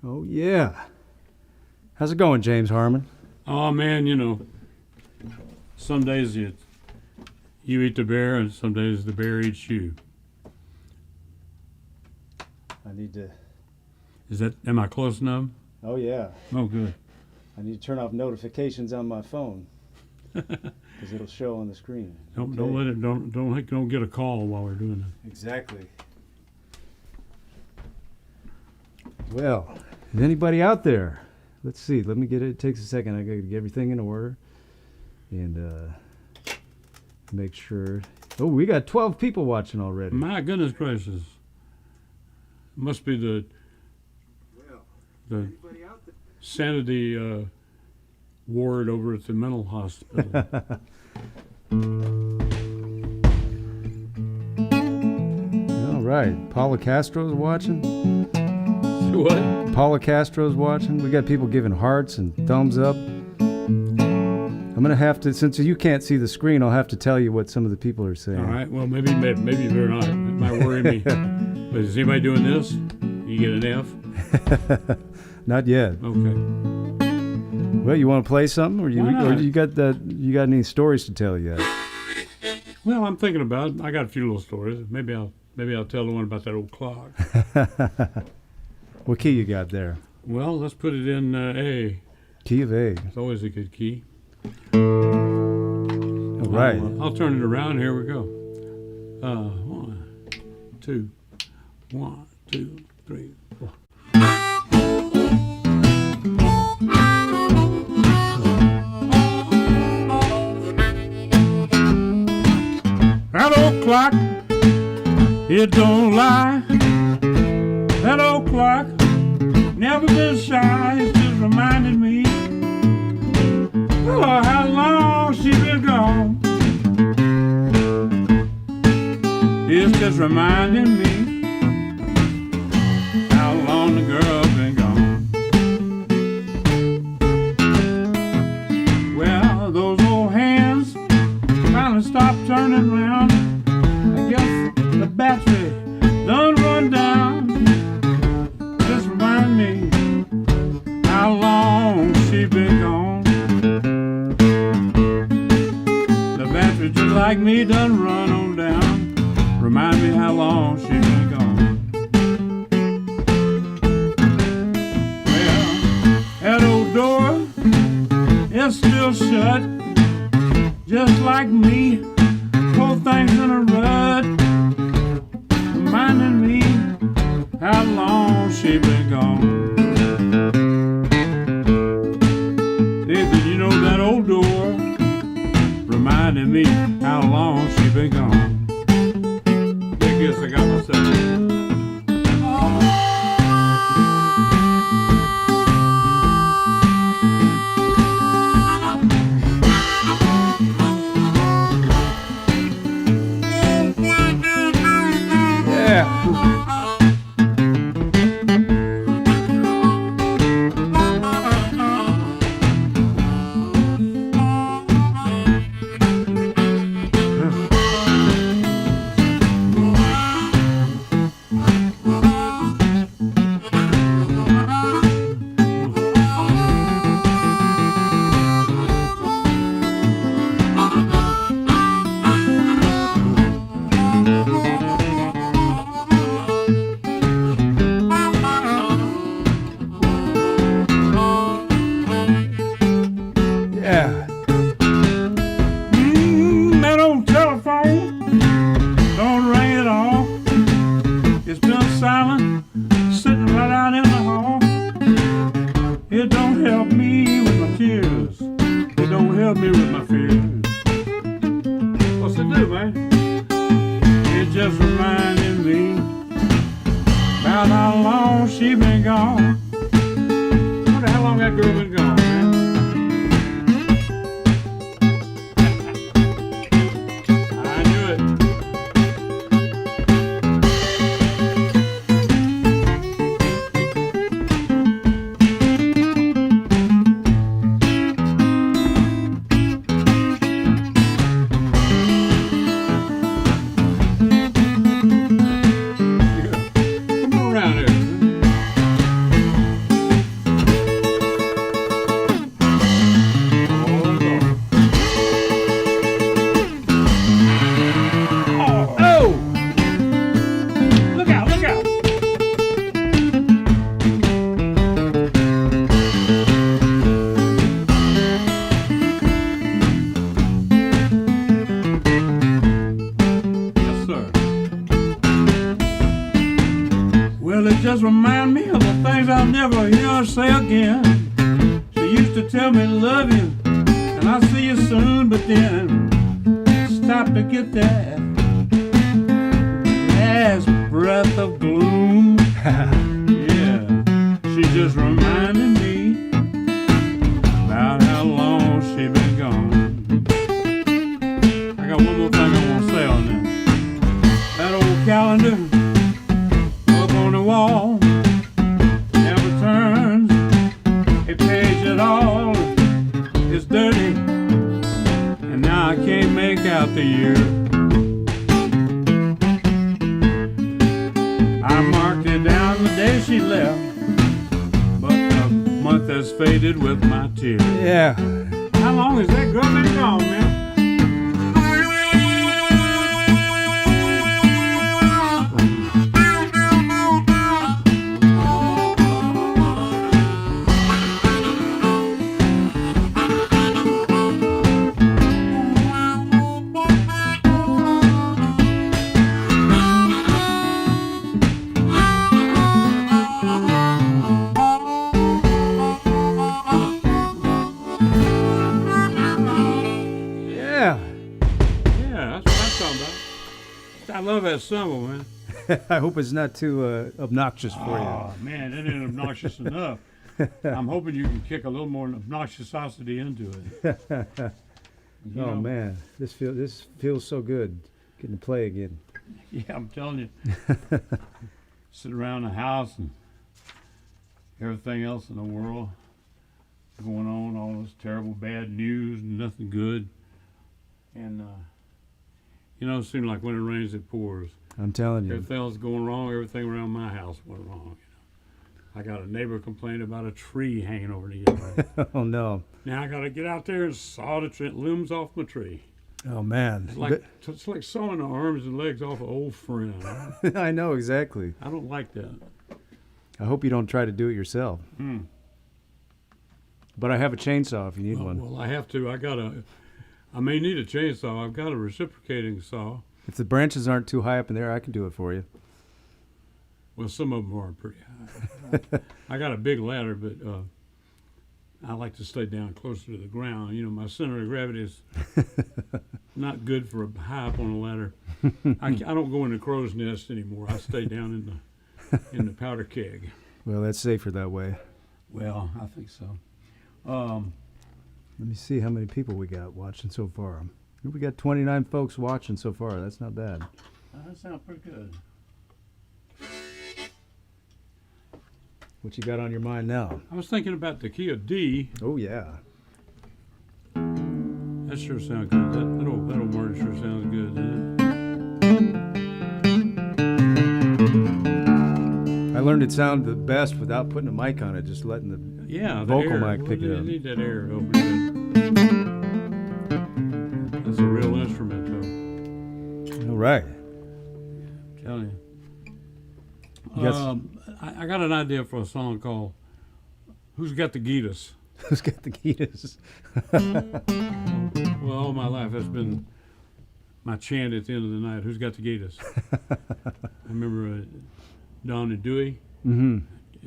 Oh, yeah. How's it going, James Harman? Oh man, some days you eat the bear, and some days the bear eats you. I need to... Am I close enough? Oh, yeah. Oh, good. I need to turn off notifications on my phone because it'll show on the screen. Don't get a call while we're doing it. Exactly. Well, is anybody out there? Let's see. Let me get it. It takes a second. I got to get everything in order and make sure. Oh, we got 12 people watching already. My goodness gracious! Must be the sanity ward over at the mental hospital. All right. Paula Castro's watching. What? Paula Castro's watching. We got people giving hearts and thumbs up. I'm gonna have to, since you can't see the screen, I'll have to tell you what some of the people are saying. All right. Well, maybe they're not. It might worry me. But is anybody doing this? You get an F? Not yet. Okay. Well, you want to play something, or you got any stories to tell yet? Well, I'm thinking about it. I got a few little stories. Maybe I'll tell the one about that old clock. What key you got there? Well, let's put it in A. Key of A. It's always a good key. All right. I'll turn it around. Here we go. 1, 2, 1, 2, 3, 4. That old clock, it don't lie. That old clock never been shy. It's just reminding me, oh, how long she been gone. It's just reminding me how long the girl been gone. Well, those old hands finally stopped turning around. I guess the battery done run down. Just remind me how long she been gone. The battery just like me done run on down. Remind me how long she been gone. Well, that old door is still shut. Just like me, poor thing's in a rut. Reminding me how long she been gone. Nathan, you know that old door reminding me how long she been gone. I guess I got myself. That old telephone don't ring at all. It's been silent, sitting right out in the hall. It don't help me with my tears. It don't help me with my fears. What's it do, man? It just reminded me about how long she been gone. I wonder how long that girl been gone, man. I knew it. Come on around here. Well, it just reminds me of the things I'll never hear her say again. She used to tell me, love you, and I'll see you soon, but then stop to get that last breath of gloom. Yeah, she just reminded me about how long she been gone. I got one more thing I want to say on that. That old calendar up on the wall never turns a page at all. It's dirty, and now I can't make out the year. I marked it down the day she left, but the month has faded with my tears. Yeah. How long has that girl been gone, man? I love that symbol, man. I hope it's not too obnoxious for you. Oh, man, it ain't obnoxious enough. I'm hoping you can kick a little more obnoxiosity into it. Oh, man. This feels so good getting to play again. Yeah, I'm telling you. Sit around the house and everything else in the world going on, all this terrible bad news and nothing good. And, you know, it seems like when it rains, it pours. I'm telling you. Everything else going wrong, everything around my house went wrong. You know, I got a neighbor complaining about a tree hanging over the yard. Oh, no. Now I got to get out there and saw the tree. It looms off my tree. Oh, man. It's like sawing the arms and legs off an old friend. I know, exactly. I don't like that. I hope you don't try to do it yourself. But I have a chainsaw if you need one. Well, I have to. I may need a chainsaw. I've got a reciprocating saw. If the branches aren't too high up in there, I can do it for you. Well, some of them are pretty high. I got a big ladder, but I like to stay down closer to the ground. You know, my center of gravity is not good for high up on a ladder. I don't go in the crow's nest anymore. I stay down in the powder keg. Well, that's safer that way. Well, I think so. Let me see how many people we got watching so far. We got 29 folks watching so far. That's not bad. That sounds pretty good. What you got on your mind now? I was thinking about the key of D. Oh, yeah. That sure sounds good. That old word sure sounds good, doesn't it? I learned it sounded the best without putting a mic on it, just letting the vocal mic pick it up. You need that air over there. That's a real instrument, though. All right. I'm telling you. Yes. I got an idea for a song called "Who's Got the Geetus?" Who's got the geetus? Well, all my life that's been my chant at the end of the night. Who's got the geetus? I remember Don and Dewey. Mm-hmm.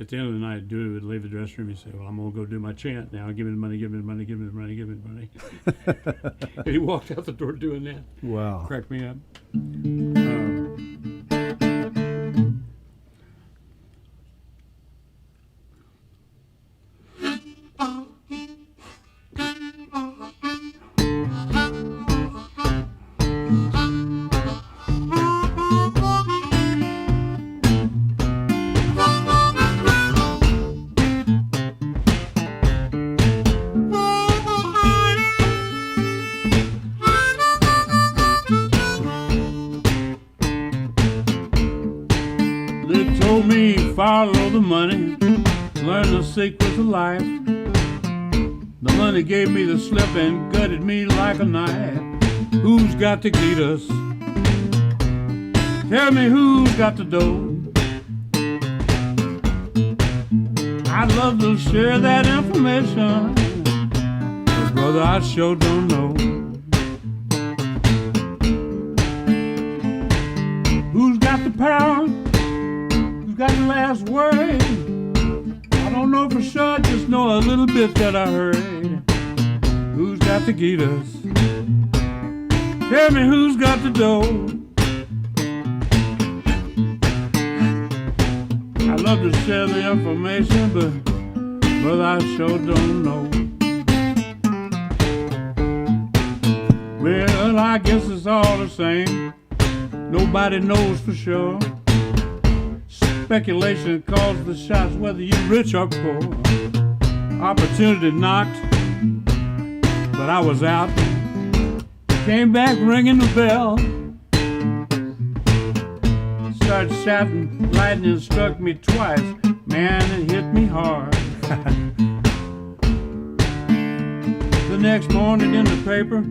At the end of the night, Dewey would leave the dressing room and say, "Well, I'm gonna go do my chant now. Give me the money. Give me the money. Give me the money. Give me the money." And he walked out the door doing that. Wow. Cracked me up. Follow the money, learn the secrets of life. The money gave me the slip and gutted me like a knife. Who's got to get us? Tell me who's got the dough. I'd love to share that information, but brother, I sure don't know. Who's got the power? got the last word? I don't know for sure, just know a little bit that I heard. Who's got the guitars? Tell me who's got the dough? I love to share the information, but I sure don't know. Well, I guess it's all the same. Nobody knows for sure. Speculation calls the shots, whether you're rich or poor. Opportunity knocked, but I was out. Came back ringing the bell. Started shouting, lightning struck me twice. Man, it hit me hard. The next morning in the paper,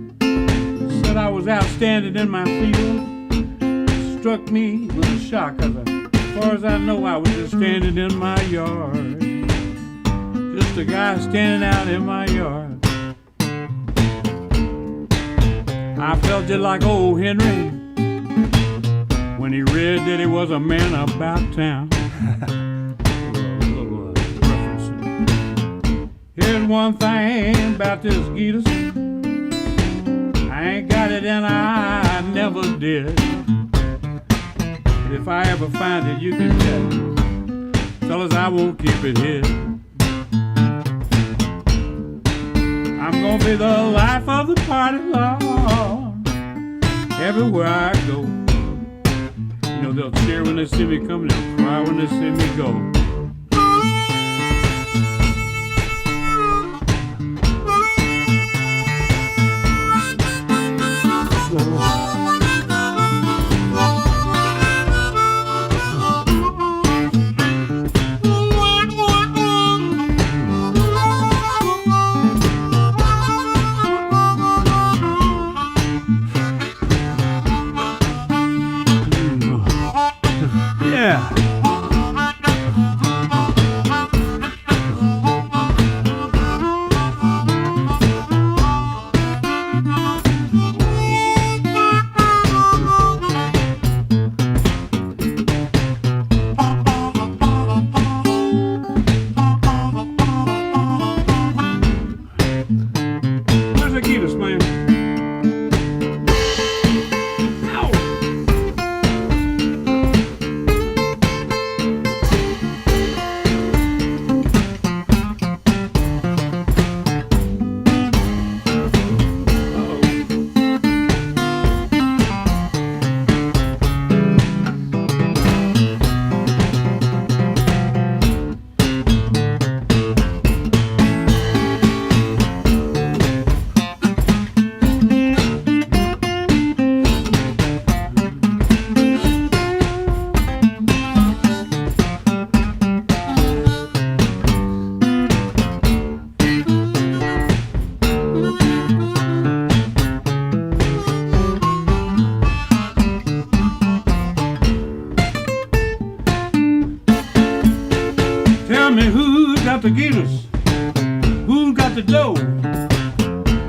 said I was out standing in my field. Struck me with a shock, 'cause as far as I know, I was just standing in my yard. Just a guy standing out in my yard. I felt just like old Henry when he read that he was a man about town. Here's one thing about this Gitas, I ain't got it and I never did. But if I ever find it, you can tell. Fellas, I won't keep it hid. I'm gonna be the life of the party, Lord, everywhere I go. You know, they'll cheer when they see me come, they'll cry when they see me go. Yeah. Where's the Gitas, man? Tell me who's got the Gitas? Who's got the dough?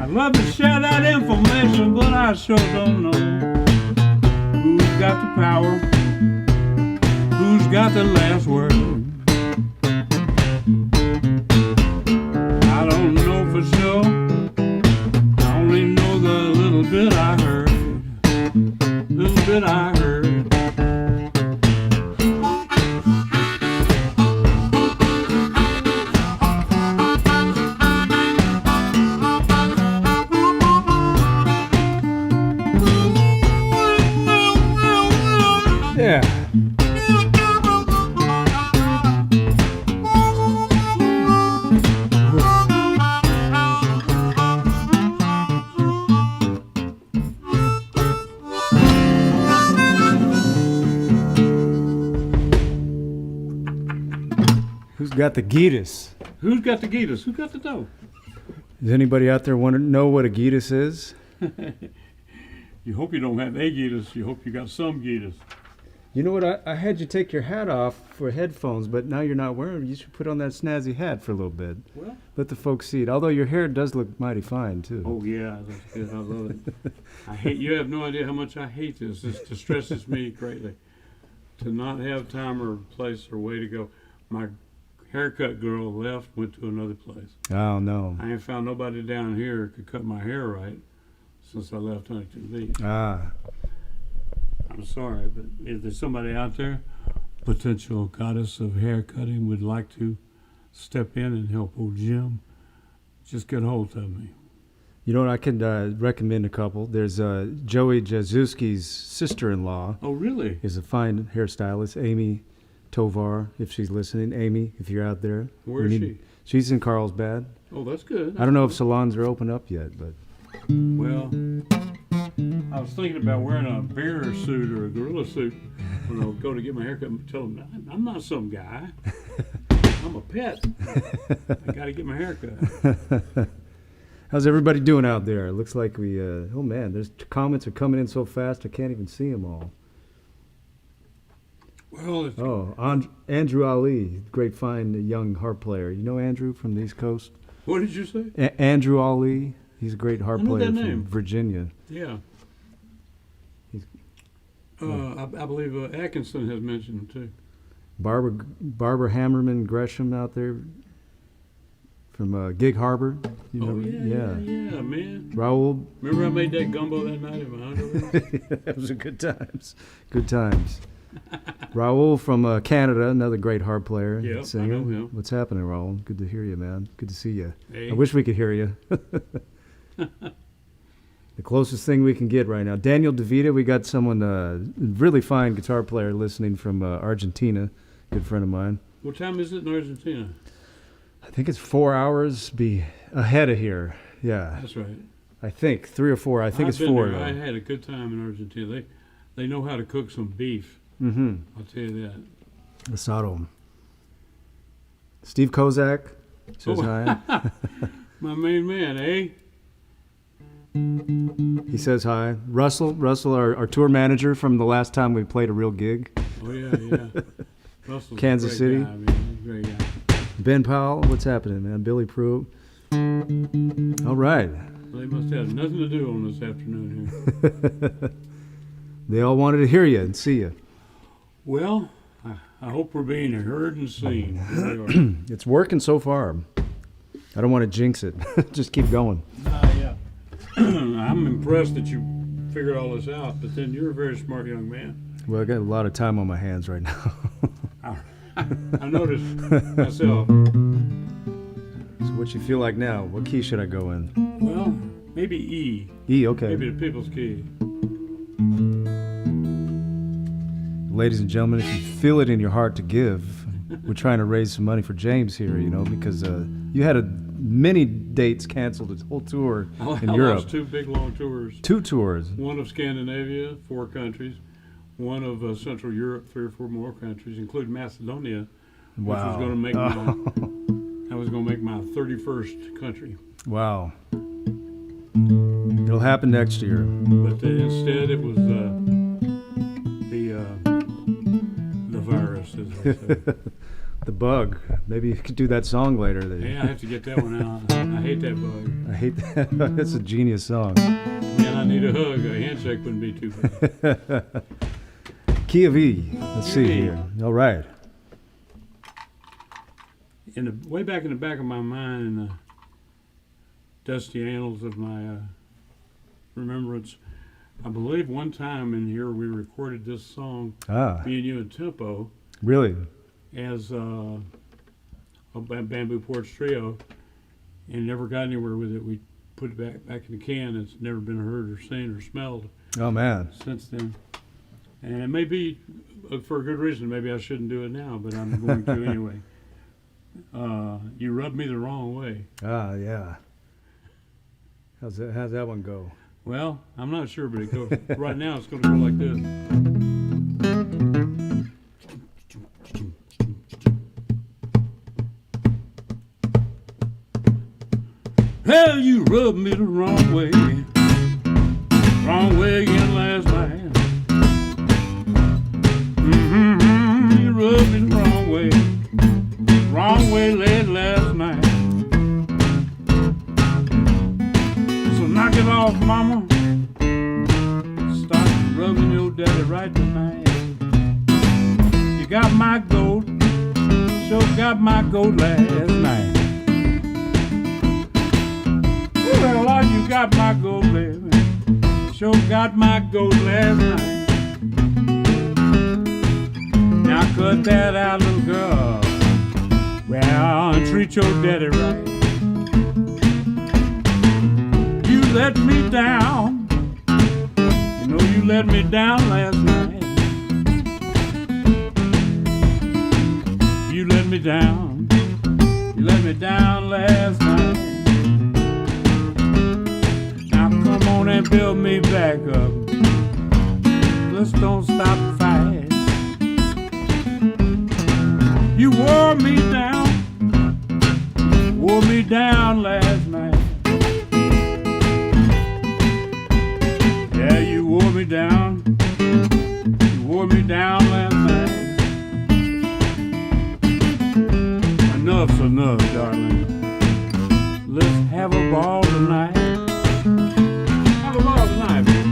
I'd love to share that information, but I sure don't know. Who's got the power? Who's got the last word? I don't know for sure. I only know the little bit I heard. Little bit I heard. Yeah. Who's got the Gitas? Who's got the Gitas? Who got the dough? Does anybody out there want to know what a Gitas is? You hope you don't have a Gitas. You hope you got some Gitas. You know what? I had you take your hat off for headphones, but now you're not wearing them. You should put on that snazzy hat for a little bit. Well, Let the folks see it. Although your hair does look mighty fine, too. oh yeah, that's good. I love it. I hate. You have no idea how much I hate this. This distresses me greatly. to not have time or place or way to go. My haircut girl left, went to another place. Oh, no. I ain't found nobody down here who could cut my hair right since I left Huntington Beach. Ah. I'm sorry, but if there's somebody out there, potential goddess of hair cutting, would like to step in and help old Jim, just get hold of me. You know what? I can recommend a couple. There's Joey Jazuski's sister-in-law. Oh, really? Is a fine hairstylist, Amy Tovar, if she's listening. Amy, if you're out there. Where is she? She's in Carlsbad. Oh, that's good. I don't know if salons are open up yet, but... Well, I was thinking about wearing a bear suit or a gorilla suit when I go to get my haircut and tell them, I'm not some guy. I'm a pet. I got to get my haircut. How's everybody doing out there? It looks like we... oh, man, there's comments are coming in so fast I can't even see them all. Well, it's... Andrew Ali, great fine young harp player. You know Andrew from the East Coast? What did you say? Andrew Ali. He's a great harp player that from name. Virginia. Yeah. I believe Atkinson has mentioned him too. Barbara Hammerman Gresham out there from Gig Harbor. You know, yeah, man. Raul. Remember I made that gumbo that night in my underwear? That was a good times. Good times. Raul from Canada, another great harp player. Yeah, singer. I know him. What's happening, Raul? Good to hear you, man. Good to see you. Hey. I wish we could hear you. The closest thing we can get right now. Daniel DeVita, we got someone, really fine guitar player listening from Argentina, good friend of mine. What time is it in Argentina? I think it's 4 hours ahead of here. Yeah. That's right. I think 3 or 4. I think it's 4. I had a good time in Argentina. They know how to cook some beef. Mm-hmm. I'll tell you that. Asado. Steve Kozak says hi. My main man, eh? He says hi. Russell, our tour manager from the last time we played a real gig. Oh, yeah. Russell's Kansas a City. great guy, man. He's a great guy. Ben Powell, what's happening, man? Billy Pruitt. All right. Well, they must have nothing to do on this afternoon here. They all wanted to hear you and see you. Well, I hope we're being heard and seen. It's working so far. I don't want to jinx it. Just keep going. Yeah. I'm impressed that you figured all this out, but then you're a very smart young man. Well, I got a lot of time on my hands right now. I noticed myself. So what you feel like now? What key should I go in? Well, maybe E. E, okay. Maybe the people's key. Ladies and gentlemen, if you feel it in your heart to give, we're trying to raise some money for James here, because you had many dates canceled, this whole tour in Europe. Lost 2 big long tours. 2 tours. One of Scandinavia, 4 countries. One of Central Europe, 3 or 4 more countries, including Macedonia, which was going to make my 31st country. Wow. It'll happen next year. But instead, it was the virus, as they say. The bug. Maybe you could do that song later. Yeah, I have to get that one out. I hate that bug. I hate that. That's a genius song. Man, I need a hug. A handshake wouldn't be too bad. Key of E. Let's see here. All right. Way back in the back of my mind, in the dusty annals of my remembrance, I believe one time in here we recorded this song, me and you in tempo. Really? As a bamboo porch trio, and never got anywhere with it. We put it back in the can. It's never been heard or seen or smelled. Oh man! Since then, and it may be for a good reason. Maybe I shouldn't do it now, but I'm going to anyway. You rubbed me the wrong way. Ah, yeah. How's that one go? Well, I'm not sure, but it goes right now. It's going to go like this. Well, you rubbed me the wrong way again last night. You rubbed me the wrong way late last night. So knock it off, mama. Start rubbing your daddy right tonight. got my goat. Sure got my goat last night. Well, Lord, you got my goat, baby. Sure got my goat last night. Now cut that out, little girl. Well, and treat your daddy right. You let me down. You know you let me down last night. You let me down. You let me down last night. Now come on and build me back up. Let's don't stop the fight. You wore me down last night. Yeah, you wore me down. You wore me down last night. Enough's enough, darling. Let's have a ball tonight. Have a ball tonight, baby.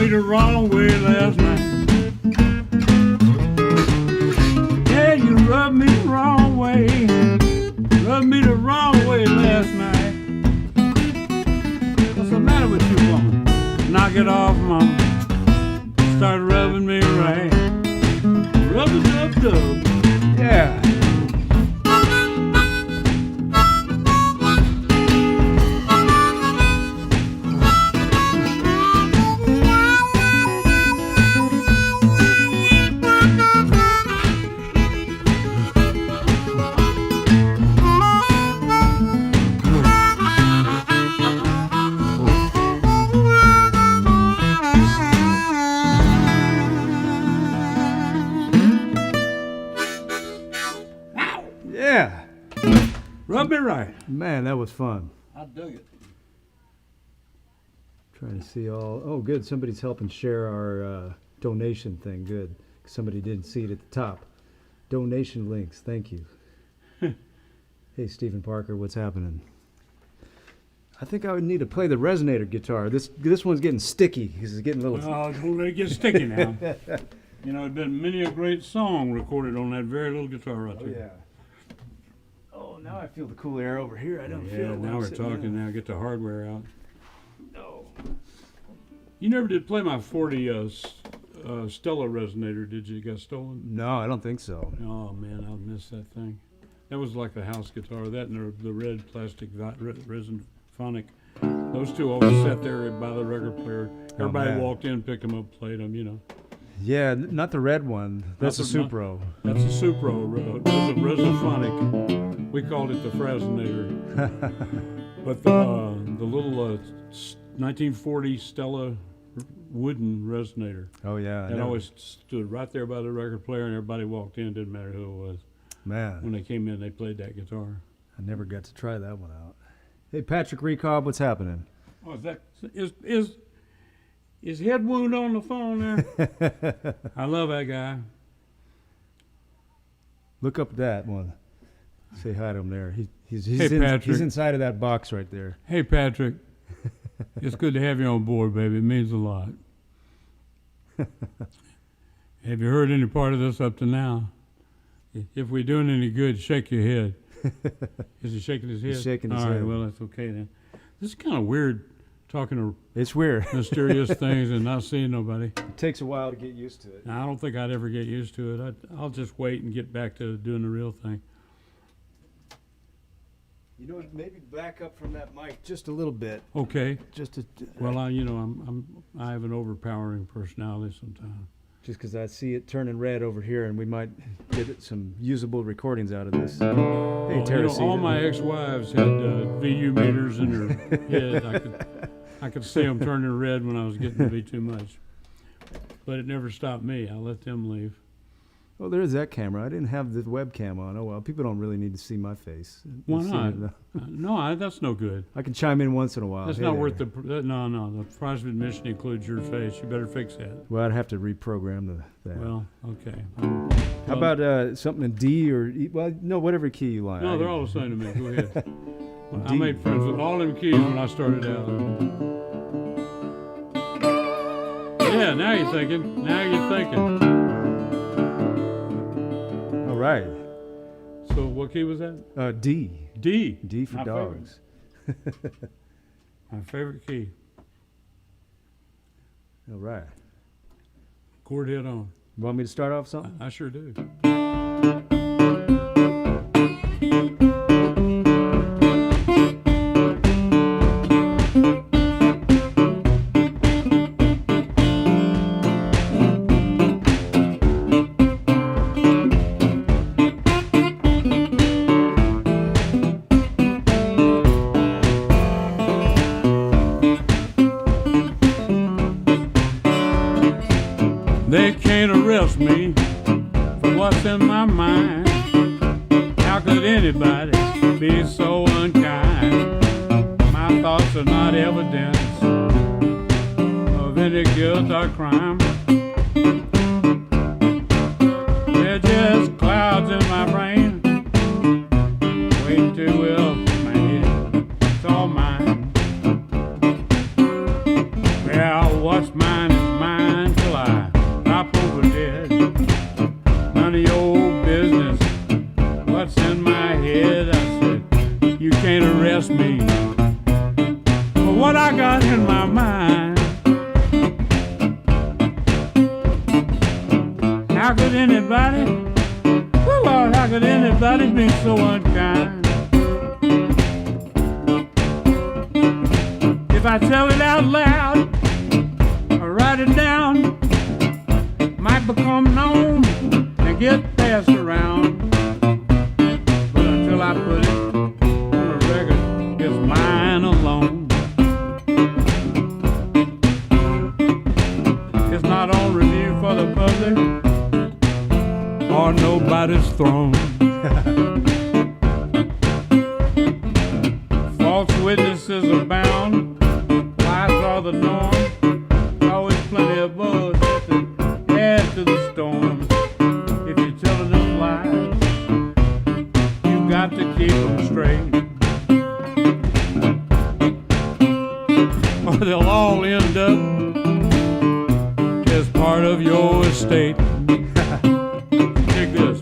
The wrong way last night. Yeah, you rubbed me the wrong way. Rubbed me the wrong way last night. What's the matter with you, woman? Knock it off, mama. Start rubbing me right. Rub it up, dub. Yeah. Yeah. Rub me right. Man, that was fun. I dug it. Trying to see all. Oh, good. Somebody's helping share our donation thing. Good. Somebody didn't see it at the top. Donation links. Thank you. Hey, Stephen Parker, what's happening? I think I would need to play the resonator guitar. This one's getting sticky. It's getting a little. Oh, don't let it get sticky now. You know, there's been many a great song recorded on that very little guitar right there. Yeah. Oh, now I feel the cool air over here. I don't feel it. Yeah, now we're talking. Down. Now get the hardware out. No. You never did play my 40 Stella resonator, did you? It got stolen? No, I don't think so. Oh, man, I missed that thing. That was like a house guitar. That and the red plastic resin phonic. Those two always sat there by the record player. Everybody walked in, picked them up, played them, you know. Yeah, not the red one. That's a Supro. That's a Supro. Resin phonic. We called it the Frasinator. But the little 1940 Stella wooden resonator. Oh, yeah. That always stood right there by the record player, and everybody walked in. Didn't matter who it was. Man. When they came in, they played that guitar. I never got to try that one out. Hey, Patrick Recob, what's happening? Oh, is head wound on the phone there? I love that guy. Look up that one. Say hi to him there. He's Patrick. inside of that box right there. Hey, Patrick. It's good to have you on board, baby. It means a lot. Have you heard any part of this up to now? If we're doing any good, shake your head. Is he shaking his head? He's shaking his head. All right, well, that's okay then. This is kind of weird, talking to It's weird. mysterious things and not seeing nobody. It takes a while to get used to it. Now, I don't think I'd ever get used to it. I'll just wait and get back to doing the real thing. You know, maybe back up from that mic just a little bit. Okay. Just to, Well, I have an overpowering personality sometimes. just because I see it turning red over here, and we might get some usable recordings out of this. Hey, Well, Terry, all my ex-wives had VU meters in their head. I could see them turning red when I was getting to be too much. But it never stopped me. I let them leave. Oh, there's that camera. I didn't have the webcam on. Oh well, people don't really need to see my face. Why You see not? it, No, that's no good. I can chime in once in a while. That's Hey not there. worth no. The price of admission includes your face. You better fix that. Well, I'd have to reprogram that. Well, okay. How about something in D or E? Well, no, whatever key you like. No, they're all the same to me. Go ahead. I D. made friends with all them keys when I started out. Yeah, now you're thinking. Now you're thinking. All right. So what key was that? D. D. D for My dogs. My favorite key. All right. Chord head on. You want me to start off something? I sure do. They can't arrest me for what's in my mind. How could anybody be so unkind? My thoughts are not evidence of any guilt or crime. They're just clouds in my brain, way too well for my head. It's all mine. Well, what's mine is mine till I drop over dead. None of your business what's in my head. I said, you can't arrest me for what I got in my mind. How could anybody, oh Lord, how could anybody be so unkind? If I tell it out loud or write it down, might become known and get passed around. But until I put it on a record, it's mine alone. It's not on review for the public or nobody's throne. False witnesses abound, lies are the norm. Always plenty of buzz to add to the storm. If you're telling them lies, you got to keep them straight, or they'll all end up as part of your estate. Take this.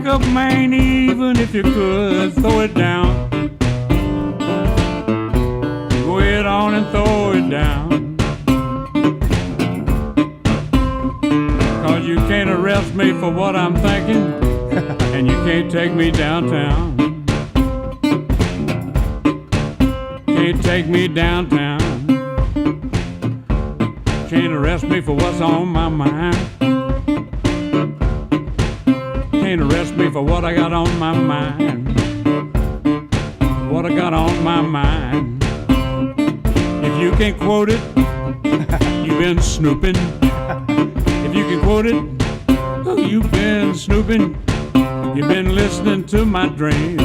pick up, man, even if you could throw it down. Go ahead on and throw it down. 'Cause you can't arrest me for what I'm thinking, and you can't take me downtown. Can't take me downtown. Can't arrest me for what's on my mind. Can't arrest me for what I got on my mind. What I got on my mind. If you can quote it, you've been snooping. If you can quote it, oh, you've been snooping. You've been listening to my dreams.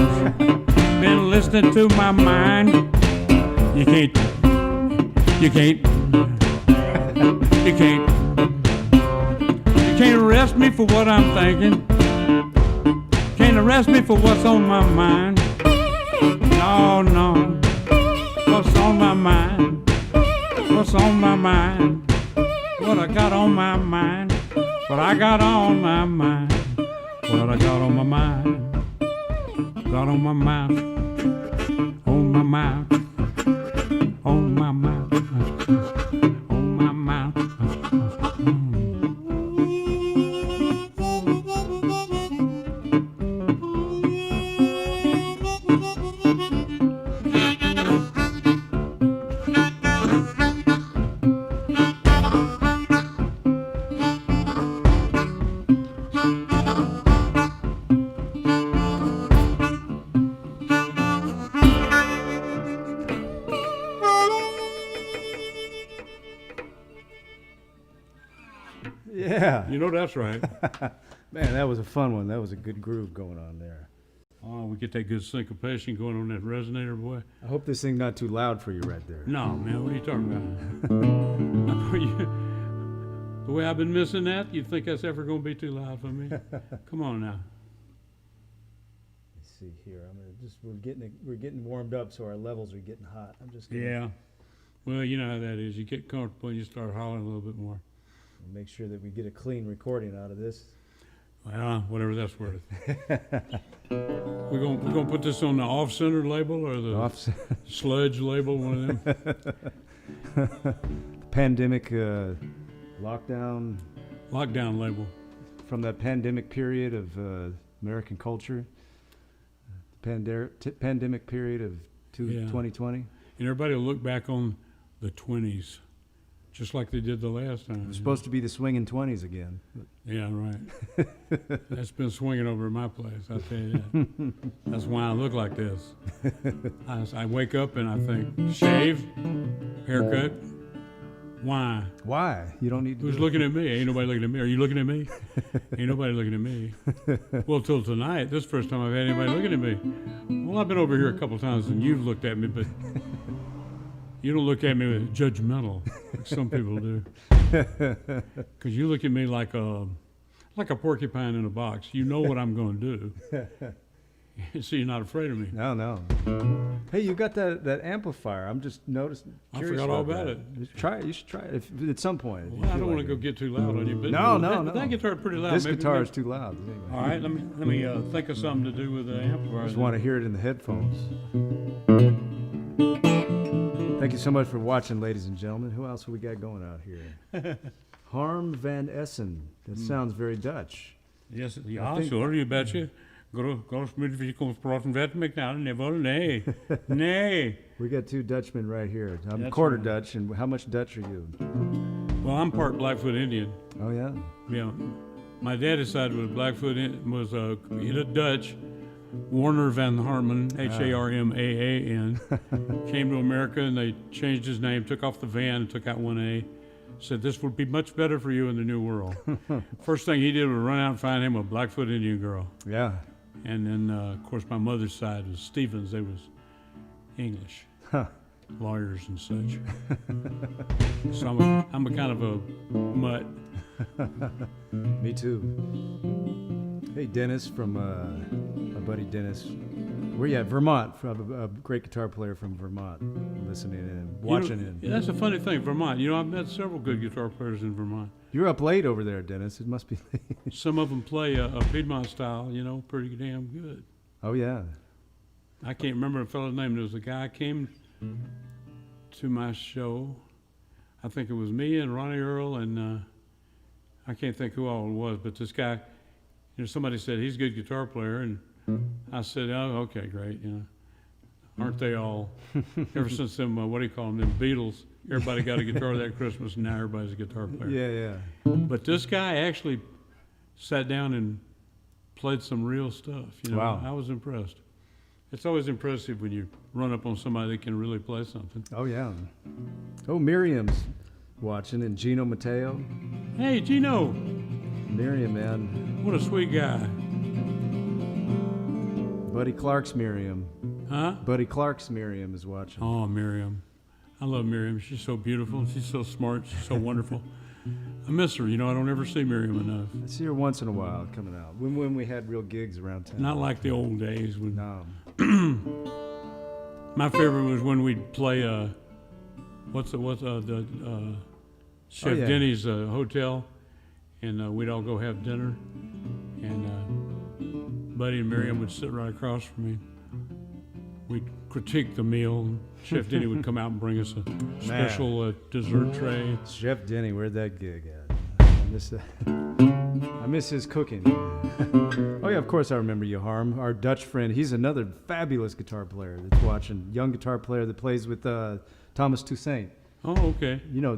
Been listening to my mind. You can't. You can't. You can't arrest me for what I'm thinking. Can't arrest me for what's on my mind. No, no. What's on my mind? What's on my mind? What I got on my mind? What I got on my mind? What I got on my mind? Got on my mind. On my mind. On my mind. On my mind. Yeah. You know that's right. Man, that was a fun one. That was a good groove going on there. Oh, we get that good syncopation going on that resonator, boy. I hope this thing not too loud for you right there. No, man, what are you talking about? The way I've been missing that, you think that's ever going to be too loud for me? Come on now. Let's see here. I'm gonna just we're getting warmed up, so our levels are getting hot. I'm just gonna Yeah. Well, you know how that is. You get comfortable and you start hollering a little bit more. make sure that we get a clean recording out of this. Well, whatever that's worth. We're gonna put this on the off-center label or the sludge label, one of them. Pandemic lockdown label. From that pandemic period of American culture. Pandemic period of 2020. And everybody will look back on the 20s, just like they did the last time. It's supposed to be the swinging 20s again. Yeah, right. That's been swinging over at my place, I'll tell you that. That's why I look like this. I wake up and I think, shave, haircut, why? Why? You don't need to. Who's looking at me? Ain't nobody looking at me. Are you looking at me? Ain't nobody looking at me. Well, till tonight, this is the first time I've had anybody looking at me. Well, I've been over here a couple times and you've looked at me, but you don't look at me with judgmental, like some people do. Because you look at me like a porcupine in a box. You know what I'm going to do. So you're not afraid of me. No. Hey, you got that amplifier. I'm just noticing. I forgot all about it. Try it. You should try it at some point. Well, I don't want to go get too loud on you. But No. That guitar is pretty loud. This guitar is too loud. All right, let me think of something to do with the amplifier. I just want to hear it in the headphones. Thank you so much for watching, ladies and gentlemen. Who else we got going out here? Harm van Essen. That sounds very Dutch. Yes, ja, sorry, you betcha. Groß mit wie kommt praten werd met nou, nee. We got two Dutchmen right here. I'm That's quarter right. Dutch, and how much Dutch are you? Well, I'm part Blackfoot Indian. Oh, yeah? Yeah. My daddy's side was Blackfoot, was he did Dutch. Warner van Harman, Harman, came to America and they changed his name, took off the van and took out one A. Said this would be much better for you in the new world. First thing he did was run out and find him a Blackfoot Indian girl. Yeah. And then, of course, my mother's side was Stevens. They was English, lawyers and such. So I'm a kind of a mutt. Me too. Hey, Dennis from our buddy Dennis. Where you at? Vermont. From a great guitar player from Vermont. Listening and watching it. Yeah, that's a funny thing, Vermont. I've met several good guitar players in Vermont. You're up late over there, Dennis. It must be late. Some of them play a Piedmont style, pretty damn good. Oh, yeah. I can't remember the fellow's name. There was a guy came to my show. I think it was me and Ronnie Earl and I can't think who all it was, but this guy, somebody said he's a good guitar player, and I said, oh, okay, great, Aren't they all? Ever since them, what do you call them, them Beatles, everybody got a guitar that Christmas, and now everybody's a guitar player. Yeah. But this guy actually sat down and played some real stuff. Wow. I was impressed. It's always impressive when you run up on somebody that can really play something. Oh, yeah. Oh, Miriam's watching, and Gino Matteo. Hey, Gino. Miriam, man. What a sweet guy. Buddy Clark's Miriam. Huh? Buddy Clark's Miriam is watching. Oh, Miriam. I love Miriam. She's so beautiful. She's so smart. She's so wonderful. I miss her. I don't ever see Miriam enough. I see her once in a while coming out. When we had real gigs around town. Not like the old days. No. My favorite was when we'd play, Chef Denny's hotel, and we'd all go have dinner, and Buddy and Miriam would sit right across from me. We'd critique the meal. Chef Denny would come out and bring us a special dessert tray. Chef Denny, where'd that gig at? I miss his cooking. Oh yeah, of course I remember you, Harm. Our Dutch friend. He's another fabulous guitar player that's watching. Young guitar player that plays with Thomas Toussaint. Oh, okay. You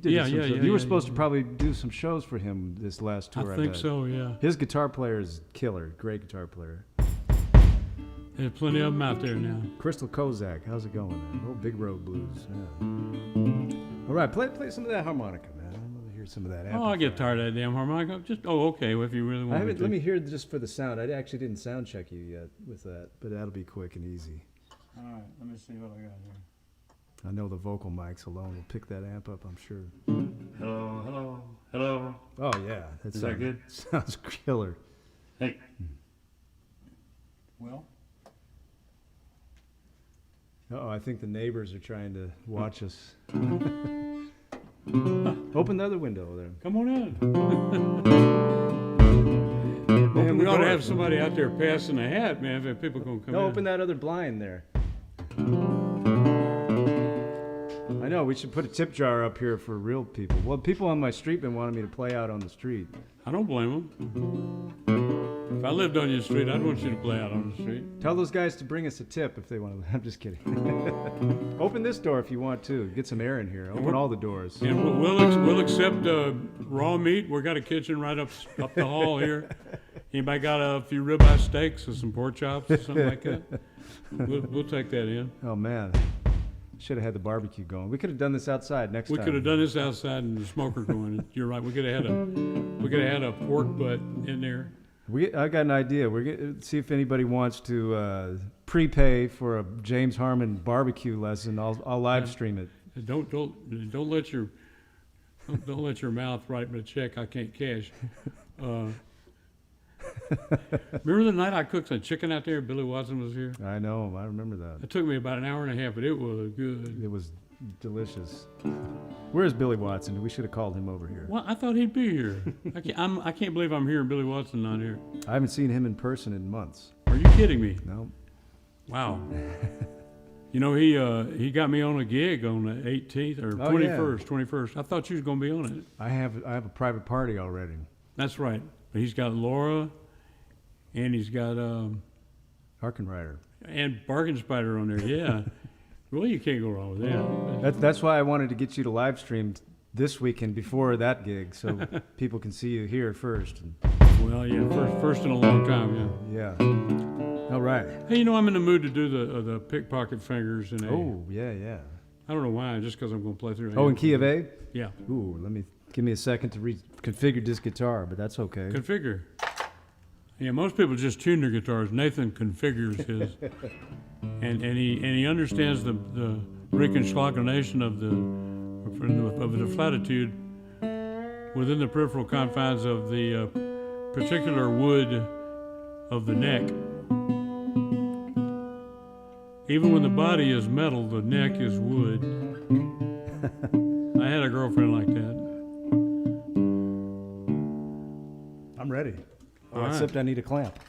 did some shows. You were supposed to probably do some shows for him this last tour. I think so, yeah. His guitar player is killer. Great guitar player. There's plenty of them out there now. Crystal Kozak, how's it going, man? Oh, Big Road Blues. Yeah. All right, play some of that harmonica, man. I want to hear some of that. Oh, I get tired of that damn harmonica. Okay, well, if you really want Let me hear just for the sound. I actually didn't sound check you yet with that, but that'll be quick and easy. All right, let me see what I got here. I know the vocal mics alone will pick that amp up, I'm sure. Hello, hello, hello. Oh, yeah. Is that good? Sounds killer. Hey. Well? Uh-oh, I think the neighbors are trying to watch us. Open the other window there. Come on in. Man, we ought to have somebody out there passing a hat, man, if people going to come in. No, open that other blind there. I know, we should put a tip jar up here for real people. Well, people on my street been wanting me to play out on the street. I don't blame them. If I lived on your street, I'd want you to play out on the street. Tell those guys to bring us a tip if they want to. I'm just kidding. Open this door if you want to. Get some air in here. Open all the doors. And we'll accept raw meat. We got a kitchen right up the hall here. Anybody got a few ribeye steaks or some pork chops or something like that? We'll take that in. Oh, man. Should have had the barbecue going. We could have done this outside next time. We could have done this outside and the smoker going. You're right. We could have had a pork butt in there. I got an idea. We're gonna see if anybody wants to prepay for a James Harman barbecue lesson. I'll live stream it. Don't let your mouth write me a check I can't cash. Remember the night I cooked some chicken out there? Billy Watson was here. I know. I remember that. It took me about an hour and a half, but it was good. It was delicious. Where's Billy Watson? We should have called him over here. Well, I thought he'd be here. I can't believe I'm here and Billy Watson not here. I haven't seen him in person in months. Are you kidding me? No. Wow. He got me on a gig on the 18th or 21st. I thought you was going to be on it. I have a private party already. That's right. But he's got Laura, and he's got Arkenrider. And Bargain Spider on there. Yeah. Well, you can't go wrong with that. That's why I wanted to get you to live stream this weekend before that gig, so people can see you here first. Well, yeah, first in a long time, yeah. All right. Hey, I'm in the mood to do the pickpocket fingers in A. Oh, yeah. I don't know why, just because I'm going to play through. Oh, in key of A? Yeah. Ooh, give me a second to reconfigure this guitar, but that's okay. Configure. Yeah, most people just tune their guitars. Nathan configures his, and he understands the reconschlagenation of the flatitude within the peripheral confines of the particular wood of the neck. Even when the body is metal, the neck is wood. I had a girlfriend like that. I'm ready. All right. Except I need a clamp.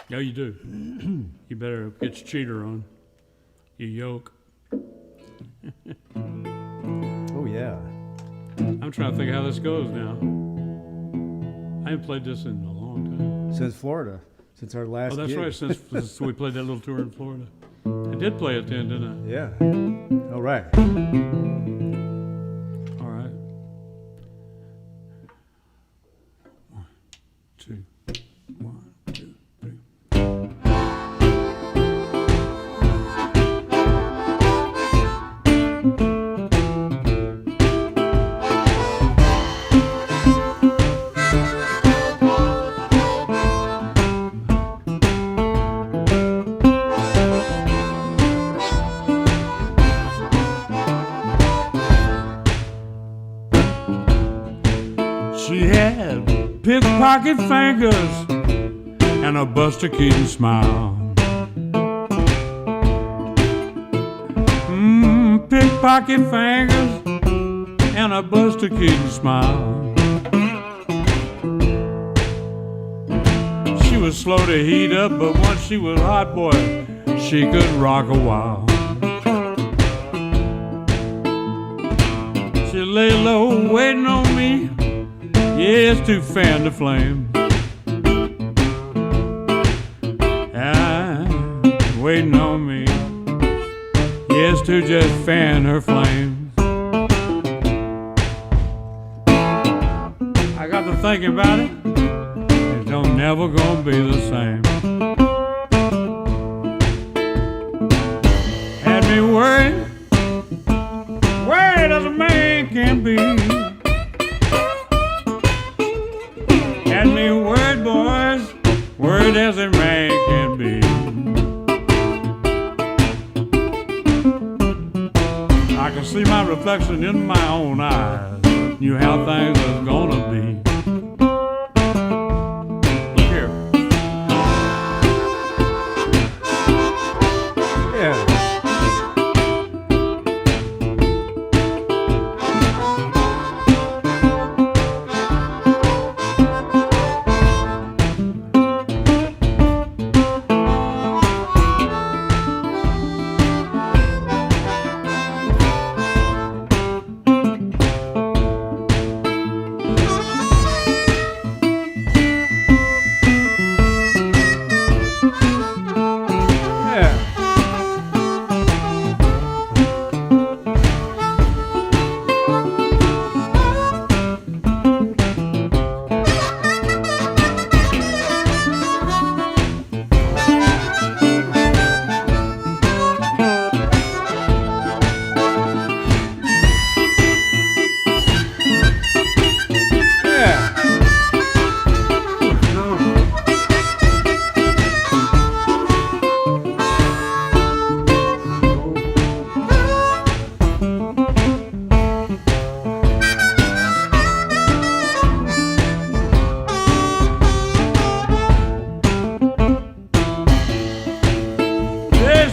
Yeah, you do. You better get your cheater on. You yoke. Oh, yeah. I'm trying to think how this goes now. I haven't played this in a long time. Since Florida. Since our last Oh, that's gig. right, since we played that little tour in Florida. I did play it then, didn't Yeah. All right. I? All right. 1, 2, 1, 2, 3. She had pickpocket fingers and a Buster Keaton smile. Pickpocket fingers and a Buster Keaton smile. She was slow to heat up, but once she was hot, boy, she could rock a while. She lay low waiting on me, yes, to fan the flame. Waiting on me, yes, to just fan her flames. I got to thinking about it, it don't never gonna be the same. Had me worried as a man can be. Had me worried, boys, worried as a man can be. I can see my reflection in my own eyes, knew how things was gonna be. Look here. Yeah.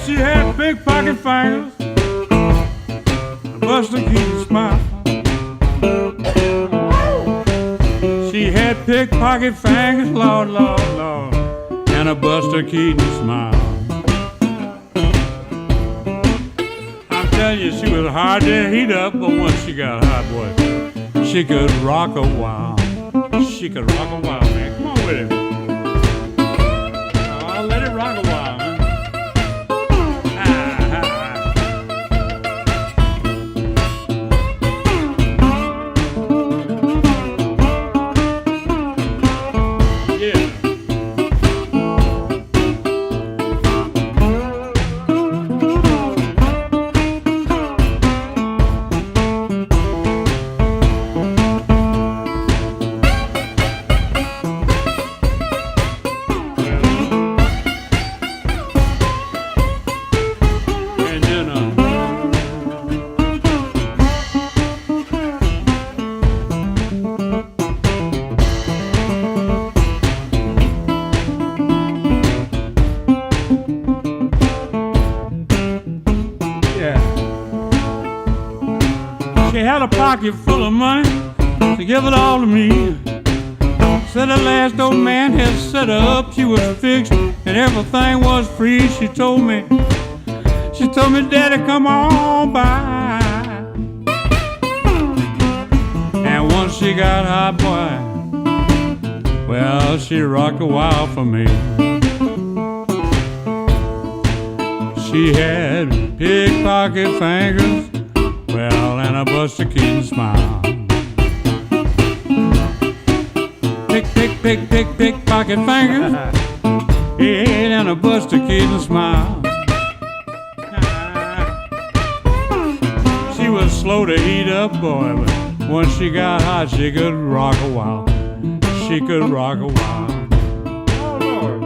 She had pickpocket fingers, a Buster Keaton smile. She had pickpocket fingers, Lord, Lord, Lord, and a Buster Keaton smile. I'm telling you, she was hard to heat up, but once she got hot, boy, she could rock a while. She could rock a while, man. Come on with it. Oh, let it rock a while, man. She had a pocket full of money to give it all to me. Said the last old man had set her up, she was fixed, and everything was free. She told me, Daddy, come on by. And once she got hot, boy, well, she rocked a while for me. She had pickpocket fingers, well, and a Buster Keaton smile. Pickpocket fingers, yeah, and a Buster Keaton smile. She was slow to heat up, boy, but once she got hot, she could rock a while. She could rock a while. Oh, Lord.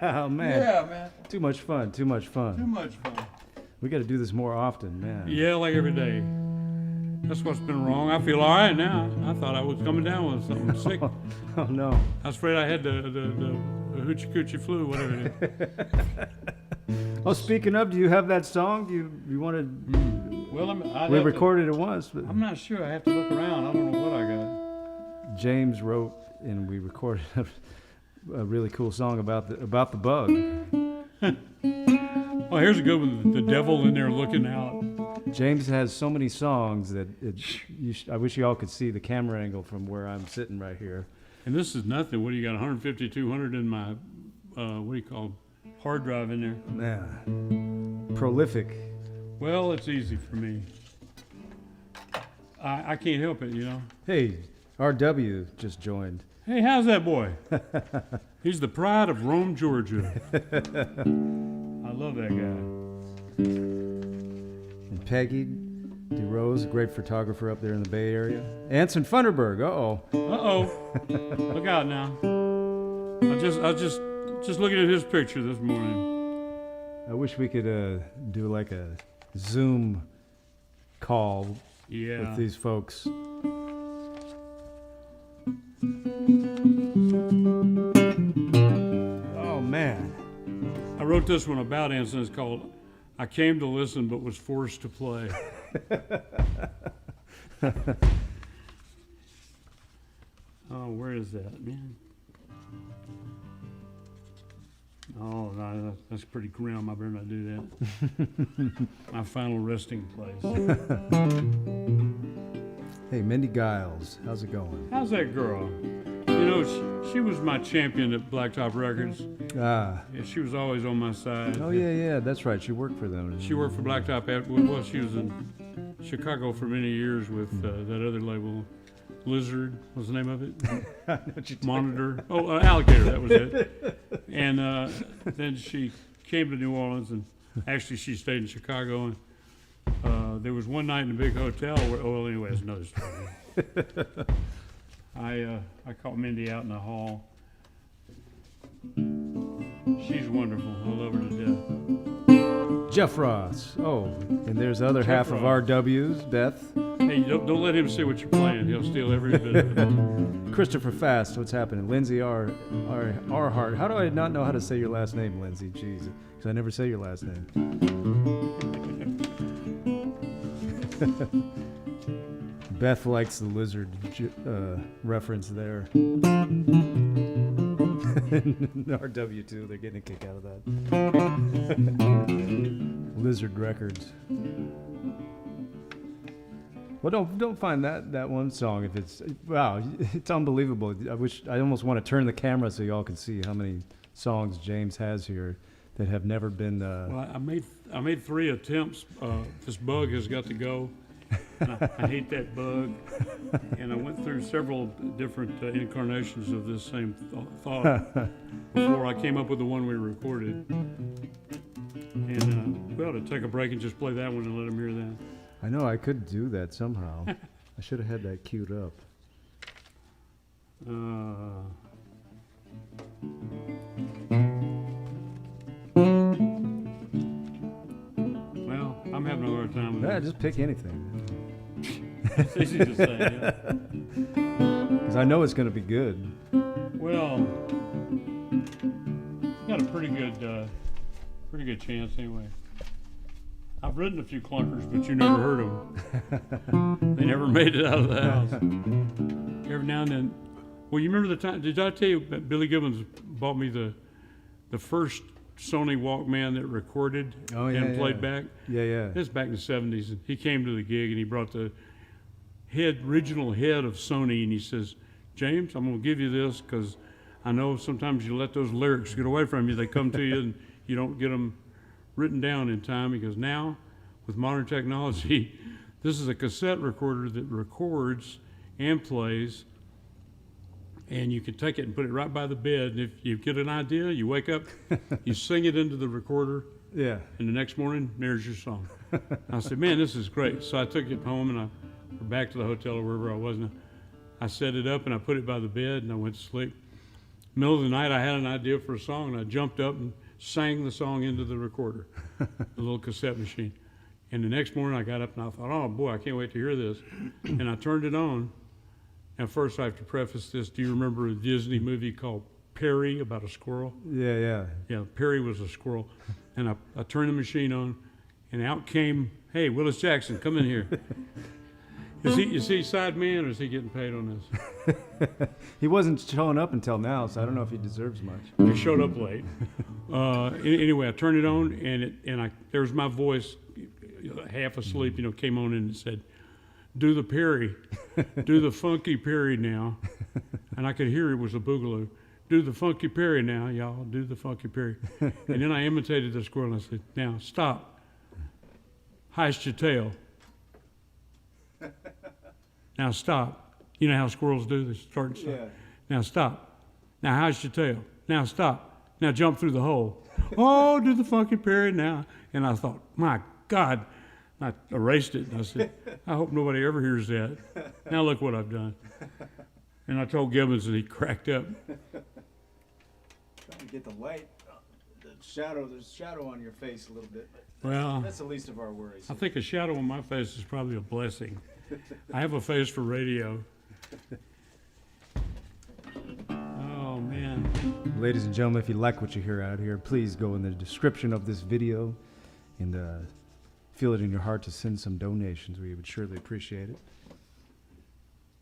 Oh man. Yeah, man. Too much fun. Too much fun. Too much fun. We got to do this more often, man. Yeah, like every day. That's what's been wrong. I feel all right now. I thought I was coming down with something sick. Oh no. I was afraid I had the hoochie coochie flu, whatever it is. Oh, speaking of, do you have that song? Do you want to? Well, We recorded it once, but I'm not sure. I have to look around. I don't know what I got. James wrote and we recorded a really cool song about the bug. Well, here's a good one. The devil in there looking out. James has so many songs that I wish you all could see the camera angle from where I'm sitting right here. And this is nothing. What do you got? 150, 200 in my what do you call hard drive in there? Yeah. Prolific. Well, it's easy for me. I can't help it, you know. Hey, RW just joined. Hey, how's that boy? He's the pride of Rome, Georgia. I love that guy. And Peggy DeRose, great photographer up there in the Bay Area. Anson Funderburg. Uh-oh. Look out now. I was just looking at his picture this morning. I wish we could do like a Zoom call with these folks. Oh man. I wrote this one about Anson. It's called I Came to Listen But Was Forced to Play. Oh, where is that, man? Oh, no, that's pretty grim. I better not do that. My final resting place. Hey, Mindy Giles, how's it going? How's that girl? You know, she was my champion at Blacktop Records. Ah. Yeah, she was always on my side. Oh, yeah, that's right. She worked for them. She worked for Blacktop. Well, she was in Chicago for many years with that other label, Lizard was the name of it. Monitor. Oh, Alligator, that was it. And then she came to New Orleans, and actually she stayed in Chicago. And there was one night in a big hotel where, oh, well, anyway, it's another story. I caught Mindy out in the hall. She's wonderful. I love her to death. Jeff Ross. Oh, and there's the other half Ross. of RW's, Beth. Hey, don't let him see what you're playing. He'll steal every bit of it. Christopher Fast, what's happening? Lindsay R. Hart. How do I not know how to say your last name, Lindsay? Jeez, because I never say your last name. Beth likes the lizard reference there. RW2, they're getting a kick out of that. Lizard Records. Well, don't find that one song if it's wow, it's unbelievable. I almost want to turn the camera so y'all can see how many songs James has here that have never been. Well, I made 3 attempts. This bug has got to go, I hate that bug. And I went through several different incarnations of this same thought before I came up with the one we recorded. And we ought to take a break and just play that one and let them hear that. I know I could do that somehow. I should have had that queued up. Well, I'm having a hard time with Yeah, this. just pick anything. It's easy to say, yeah. Because I know it's going to be good. Well, got a pretty good chance anyway. I've written a few clunkers, but you never heard them. They never made it out of the house. Every now and then. Well, you remember the time? Did I tell you that Billy Gibbons bought me the first Sony Walkman that recorded and played back? Yeah, yeah. This was back in the 70s. And he came to the gig and he brought the original head of Sony, and he says, "James, I'm going to give you this because I know sometimes you let those lyrics get away from you. They come to you and you don't get them written down in time." He goes, "Now, with modern technology, this is a cassette recorder that records and plays, and you can take it and put it right by the bed. And if you get an idea, you wake up, you sing it into the recorder, Yeah. and the next morning, there's your song." I said, "Man, this is great." So I took it home and I went back to the hotel or wherever I was, and I set it up and I put it by the bed and I went to sleep. Middle of the night, I had an idea for a song, and I jumped up and sang the song into the recorder, the little cassette machine. And the next morning I got up and I thought, "Oh boy, I can't wait to hear this." And I turned it on. Now first I have to preface this. Do you remember a Disney movie called Perry about a squirrel? Yeah, yeah. Yeah, Perry was a squirrel. And I turned the machine on and out came, "Hey, Willis Jackson, come in here." Is he side man or is he getting paid on this? He wasn't showing up until now, so I don't know if he deserves much. He showed up late. Anyway, I turned it on, and there was my voice, half asleep, came on and it said, "Do the Perry, do the funky Perry now," and I could hear it was a boogaloo. "Do the funky Perry now, y'all. Do the funky Perry." And then I imitated the squirrel and I said, "Now stop. Heist your tail. Now stop." You know how squirrels do? They start and stop. Yeah. "Now stop. Now heist your tail. Now stop. Now jump through the hole. Oh, do the funky Perry now." And I thought, my God. I erased it and I said, "I hope nobody ever hears that. Now look what I've done." And I told Gibbons and he cracked up. Trying to get the light, there's shadow on your face a little bit. But Well, that's the least of our worries. I think a shadow on my face is probably a blessing. I have a face for radio. Oh, man. Ladies and gentlemen, if you like what you hear out here, please go in the description of this video and feel it in your heart to send some donations. We would surely appreciate it.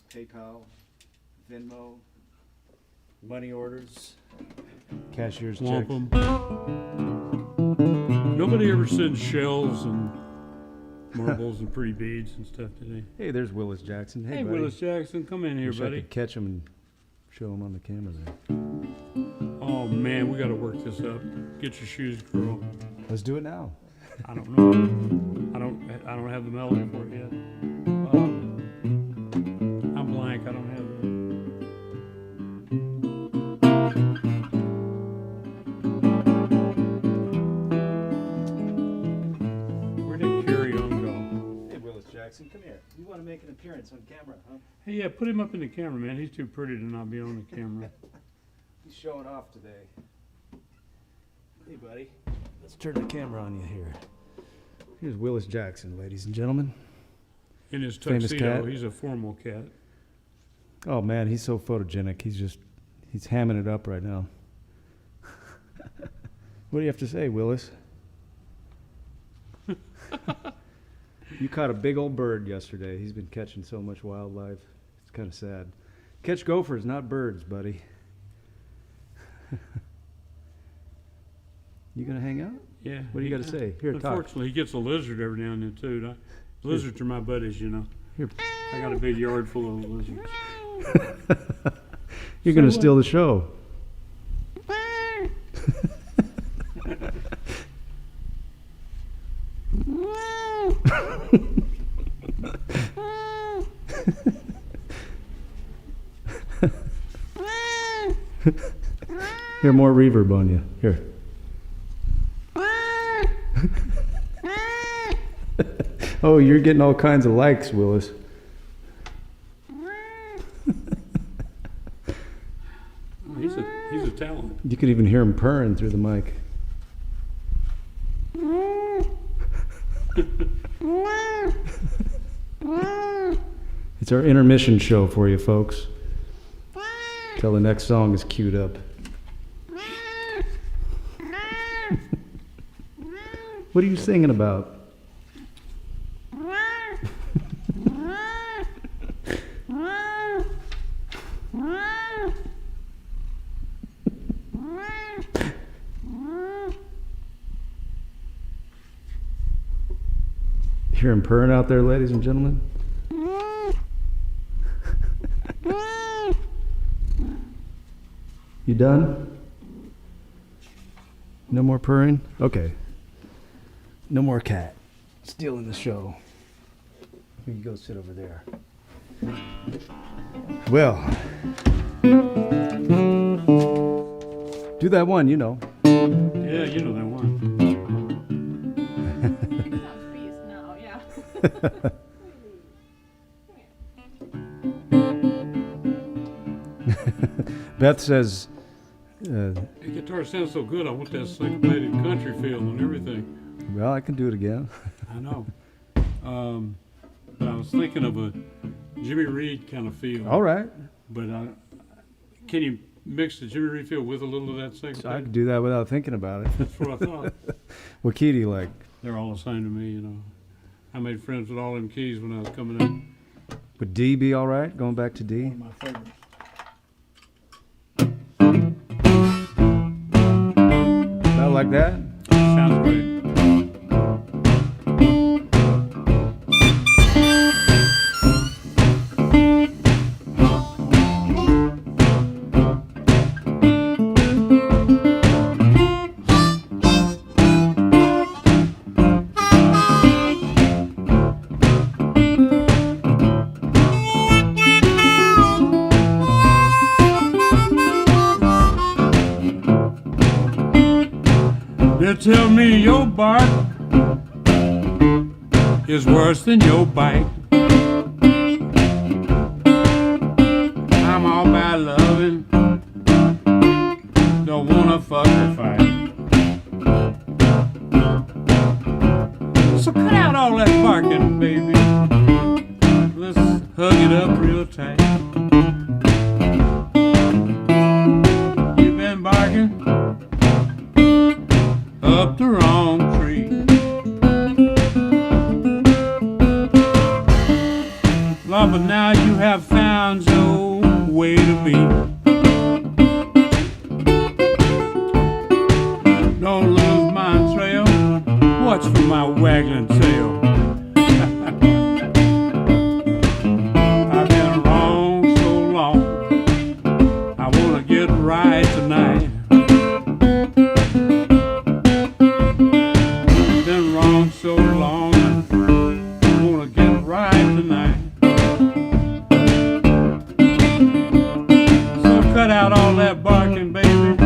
PayPal, Venmo, money orders, cashier's Swamp checks. 'em. Nobody ever sends shells and marbles and pretty beads and stuff today. Hey, there's Willis Jackson. Hey, buddy. Willis Jackson, come in here, Wish I buddy. could catch him and show him on the camera there. Oh man, we got to work this up. Get your shoes, girl. Let's do it now. I don't know. I don't have the melody for it yet. I'm blank. I don't have that. Where did Carry On go? Hey, Willis Jackson, come here. You want to make an appearance on camera, huh? Hey, yeah, put him up in the camera, man. He's too pretty to not be on the camera. He's showing off today. Hey, buddy. Let's turn the camera on you here. Here's Willis Jackson, ladies and gentlemen. In his Famous tuxedo, cat. he's a formal cat. Oh, man, he's so photogenic. He's hamming it up right now. What do you have to say, Willis? You caught a big old bird yesterday. He's been catching so much wildlife. It's kind of sad. Catch gophers, not birds, buddy. You gonna hang out? Yeah. What do you got to say? Here, talk. Unfortunately, he gets a lizard every now and then, too. Lizards are my buddies, you know. Here. I got a big yard full of lizards. You're gonna steal the show. Here, more reverb on you. Here. Oh, you're getting all kinds of likes, Willis. He's a talent. You could even hear him purring through the mic. It's our intermission show for you, folks. Till the next song is queued up. What are you singing about? Hear him purring out there, ladies and gentlemen? You done? No more purring? Okay. No more cat stealing the show. You can go sit over there. Well, do that one, you know. Yeah, you know that one. Beth says, The guitar sounds so good, I want that syncopated country feel and everything. well, I can do it again. I know. But I was thinking of a Jimmy Reed kind of feel. All right. But can you mix the Jimmy Reed feel with a little of that So I syncopated? could do that without thinking about it. That's what I thought. What key do you like? They're all the same to me, you know. I made friends with all them keys when I was coming up. Would D be all right? Going back to D? One of my favorites. Not like that? Sounds great. They tell me your bark is worse than your bite. I'm all about loving, don't wanna fuck or fight. So cut out all that barking, baby. Let's hug it up real tight. You've been barking up the wrong tree. Lord, but now you have found your way to me. Don't lose my trail, watch for my waggling tail. I've been wrong so long, I wanna get right tonight. So long, I wanna get right tonight. So cut out all that barking, baby.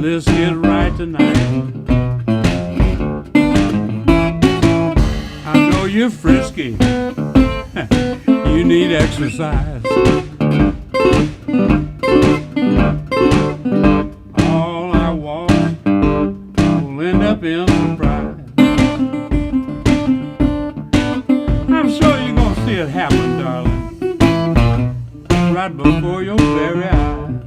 Let's get right tonight. I know you're frisky. You need exercise. All I want will end up in surprise. See it happen, darling, right before your very eyes.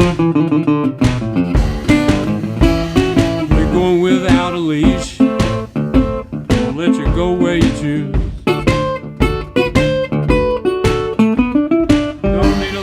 We're going without a leash, we'll let you go where you choose. Don't need a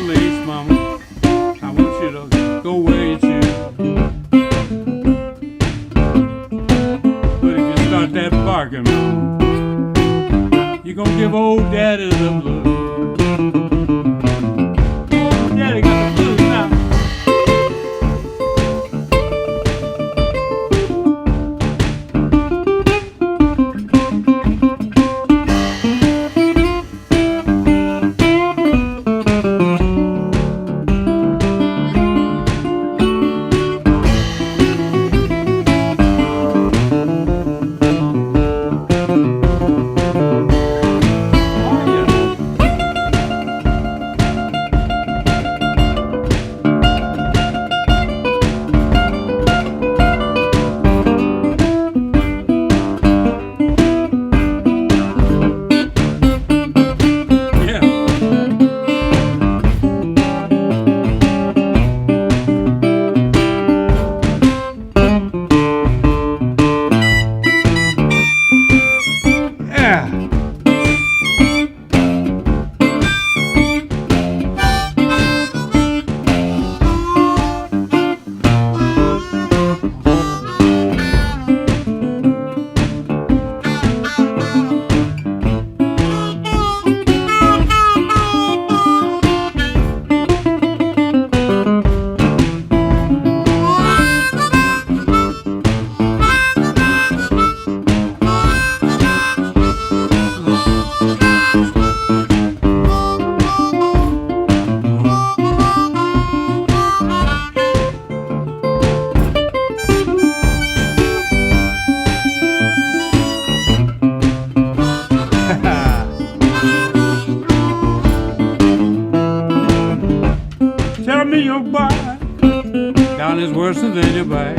Mine is worse than anybody.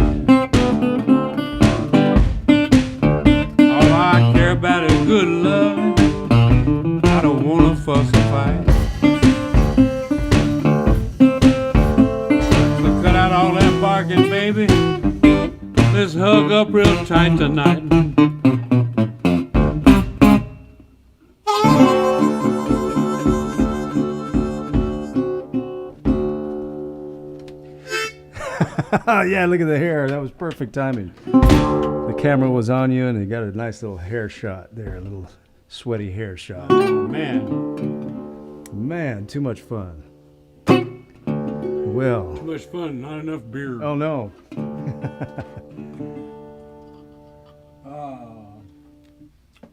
All I care about is good love. I don't wanna fuss or fight. So cut out all that barking, baby. Let's hug up real tight tonight. Yeah, look at the hair. That was perfect timing. The camera was on you, and you got a nice little hair shot there, a little sweaty hair shot. Oh, man. Man, too much fun. Well. Too much fun, not enough beer. Oh, no.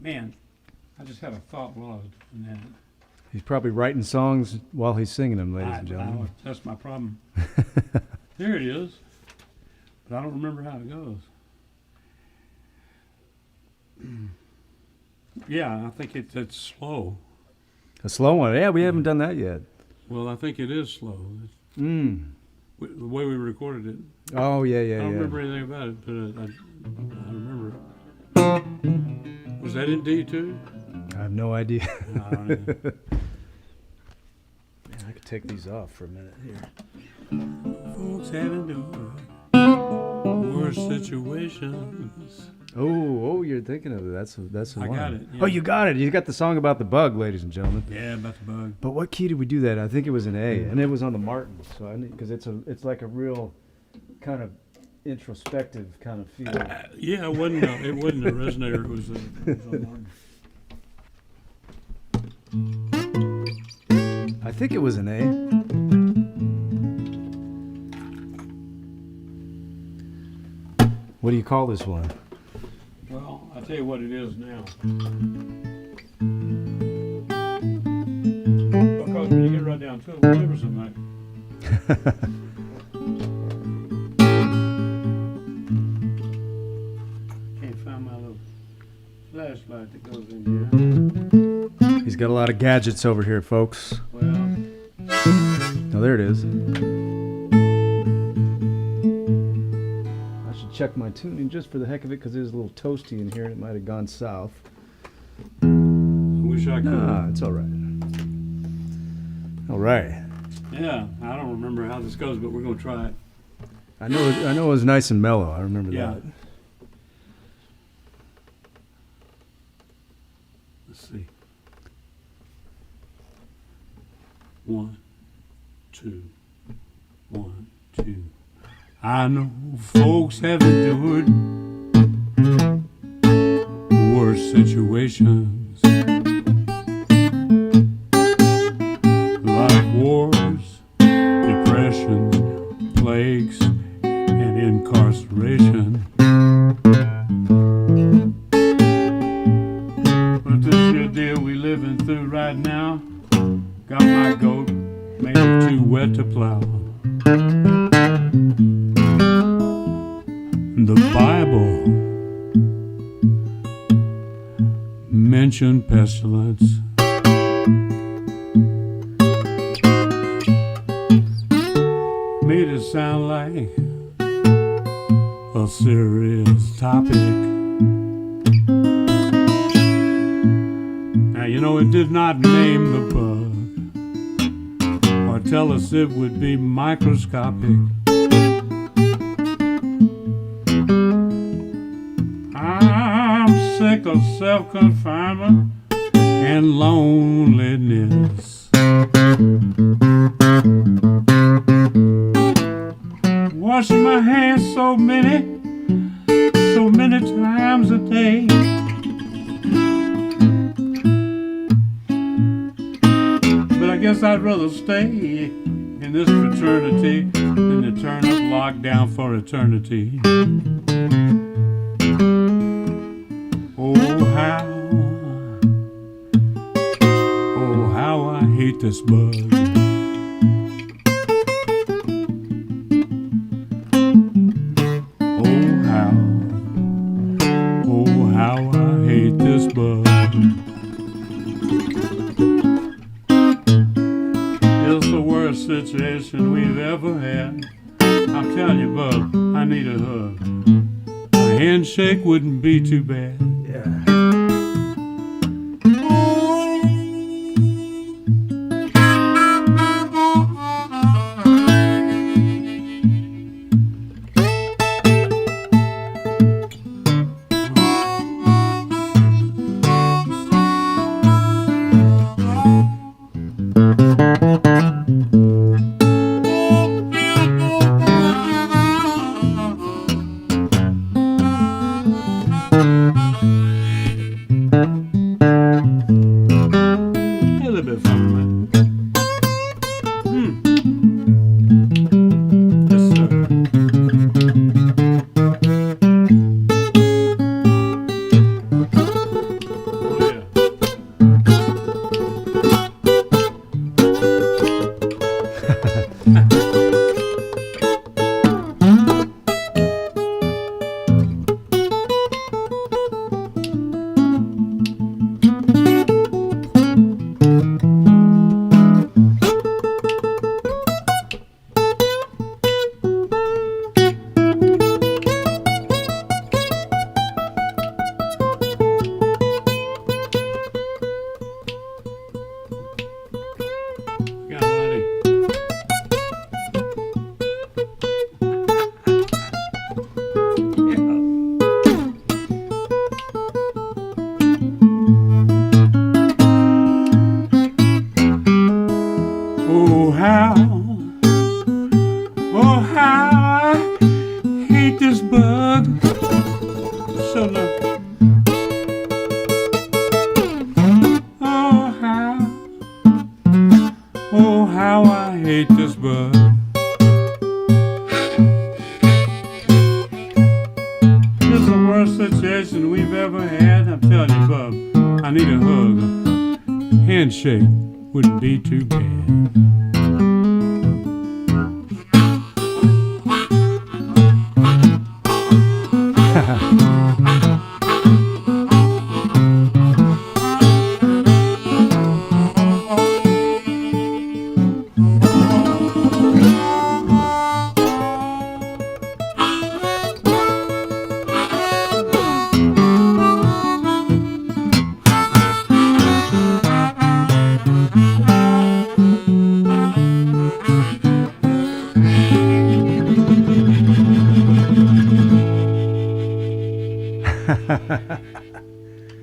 Man, I just had a thought while I was doing that. He's probably writing songs while he's singing them, ladies and gentlemen. That's my problem. Here it is, but I don't remember how it goes. Yeah, I think it's slow. A slow one. Yeah, we haven't done that yet. Well, I think it is slow. The way we recorded it. Oh, yeah. I don't remember anything about it, but I remember it. Was that in D too? I have no idea. I don't know. Man, I could take these off for a minute here. Folks having to worse situations. Oh, you're thinking of it. That's the I one. got it. Yeah. Oh, you got it. You got the song about the bug, ladies and gentlemen. Yeah, about the bug. But what key did we do that? I think it was an A, and it was on the Martin. So I because it's like a real kind of introspective kind of feel. Yeah, it wasn't a resonator. It was a Martin. I think it was an A. What do you call this one? Well, I'll tell you what it is now. Because when you get right down to it, we'll give her some night. Can't find my little flashlight that goes in here. He's got a lot of gadgets over here, folks. Well, Oh, there it is. I should check my tuning just for the heck of it because it was a little toasty in here and it might have gone south. I wish I could. Nah, it's all right. All right. Yeah, I don't remember how this goes, but we're gonna try it. I know it was nice and mellow. I remember Yeah. that. Let's see. 1, 2, 1, 2. I know folks have endured worse situations, like wars, depressions, plagues, and incarceration. But this here deal we living through right now got my goat made too wet to plow. The Bible mentioned pestilence. Made it sound like a serious topic. Now, you know, it did not name the bug or tell us it would be microscopic. I'm sick of self-confinement and loneliness. Washing my hands so many times a day. But I guess I'd rather stay in this fraternity than to turn up locked down for eternity. Oh how I hate this bug. Oh how I hate this bug. It's the worst situation we've ever had. I'm telling you, bud. hug. I need a hug. A handshake wouldn't be too bad. Yeah. A little bit fun, man. Yes, sir. Oh, yeah. Got money. Oh how I hate this bug. So look. Oh how I hate this bug. This is the worst situation we've ever had. I'm telling you, bub, I need a hug. A handshake wouldn't be too bad.